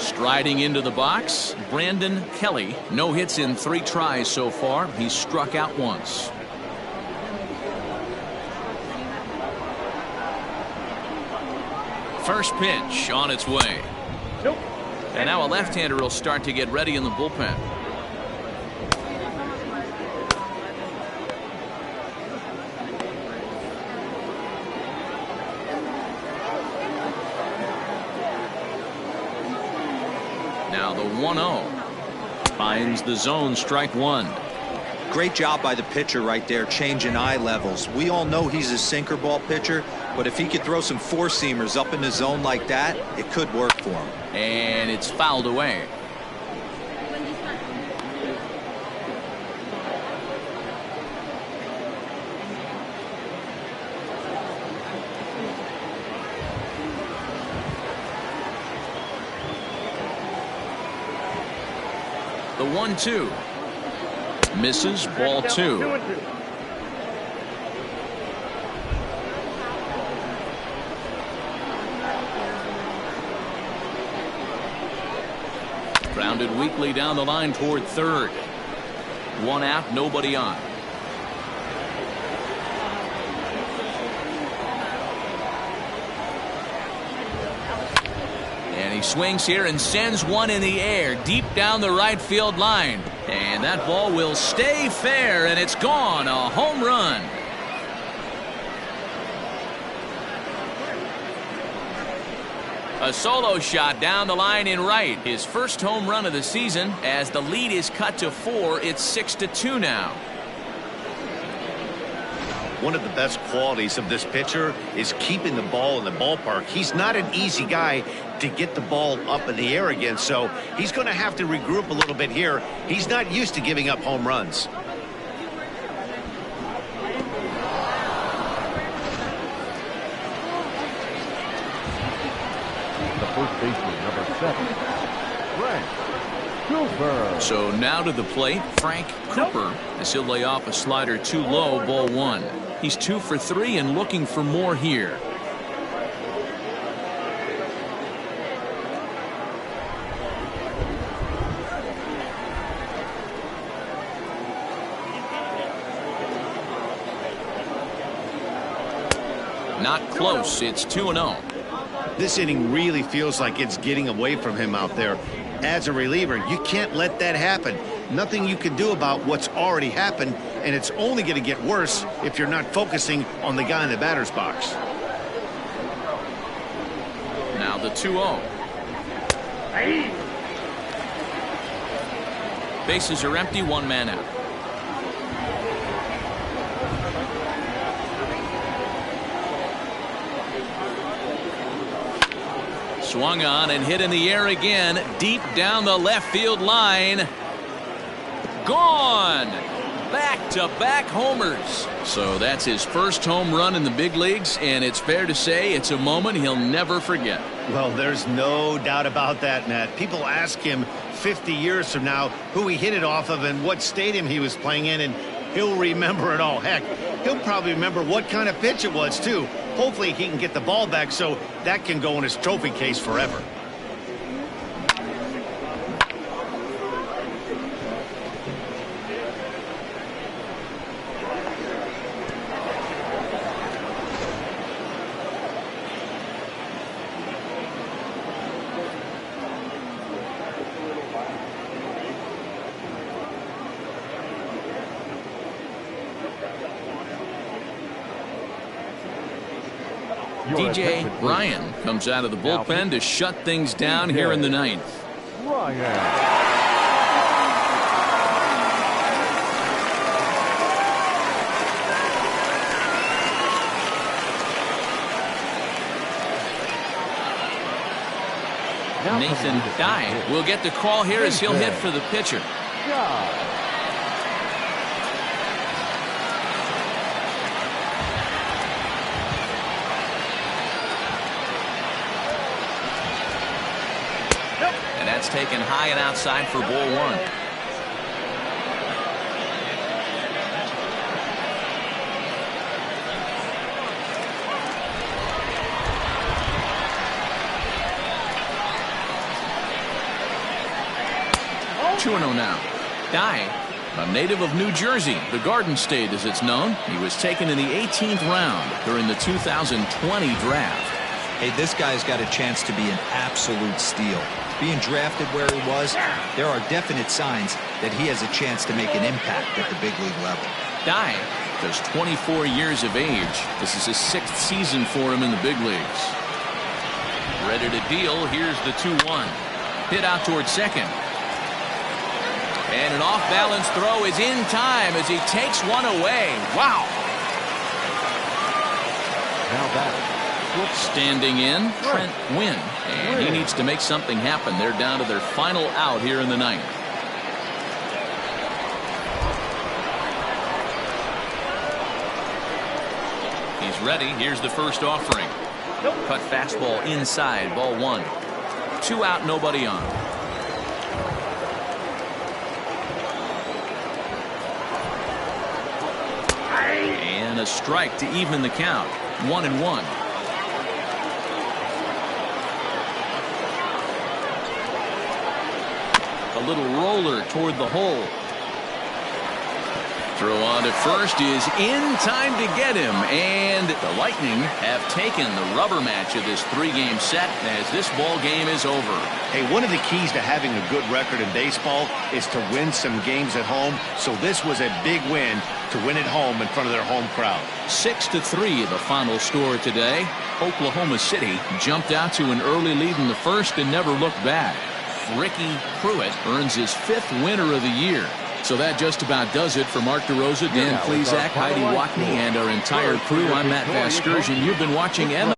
Striding into the box, Brandon Kelly. No hits in 3 tries so far. He's struck out once. First pitch on its way. And now a left-hander will start to get ready in the bullpen. Now the 1-0 finds the zone, strike one. Great job by the pitcher right there, changing eye levels. We all know he's a sinker ball pitcher, but if he could throw some four-seamers up in the zone like that, it could work for him. And it's fouled away. The 1-2 misses, ball 2. Grounded weakly down the line toward third. 1 out, nobody on. And he swings here and sends one in the air deep down the right field line. And that ball will stay fair, and it's gone. A home run. A solo shot down the line in right. His first home run of the season. As the lead is cut to 4, it's 6-2 now. One of the best qualities of this pitcher is keeping the ball in the ballpark. He's not an easy guy to get the ball up in the air again, so he's going to have to regroup a little bit here. He's not used to giving up home runs. The first baseman, number 7, Frank Cooper. So now to the plate, Frank Cooper, as he'll lay off a slider too low, ball one. He's 2 for 3 and looking for more here. Not close. It's 2-0. This inning really feels like it's getting away from him out there. As a reliever, you can't let that happen. Nothing you can do about what's already happened, and it's only going to get worse if you're not focusing on the guy in the batter's box. Now the 2-0. Bases are empty, 1 man out. Swung on and hit in the air again, deep down the left field line. Gone! Back-to-back homers. So that's his first home run in the big leagues, and it's fair to say it's a moment he'll never forget. Well, there's no doubt about that, Matt. People ask him 50 years from now who he hit it off of and what stadium he was playing in, and he'll remember it all. Heck, he'll probably remember what kind of pitch it was, too. Hopefully he can get the ball back so that can go in his trophy case forever. DJ Ryan comes out of the bullpen to shut things down here in the 9th. Nathan Dye will get the call here as he'll hit for the pitcher. And that's taken high and outside for ball one. Oh, 2-0 now. Dye, a native of New Jersey, the Garden State as it's known. He was taken in the 18th round during the 2020 draft. Hey, this guy's got a chance to be an absolute steal. Being drafted where he was, there are definite signs that he has a chance to make an impact at the big league level. Dye, just 24 years of age. This is his 6th season for him in the big leagues. Ready to deal. Here's the 2-1. Hit out towards second. And an off-balance throw is in time as he takes one away. Wow. Now back. Standing in, Trent Wynn. And he needs to make something happen. They're down to their final out here in the 9th. He's ready. Here's the first offering. Cut fastball inside, ball one. 2 out, nobody on. And a strike to even the count. 1-1. A little roller toward the hole. Throw on to first is in time to get him, and the Lightning have taken the rubber match of this 3-game set as this ball game is over. Hey, one of the keys to having a good record in baseball is to win some games at home, so this was a big win to win at home in front of their home crowd. 6-3 the final score today. Oklahoma City jumped out to an early lead in the first and never looked back. Ricky Pruitt earns his 5th winner of the year. So that just about does it for Mark DeRosa, Dan Plesac, Heidi Watney, and our entire crew. I'm Matt Vasgersian. You've been watching MLB.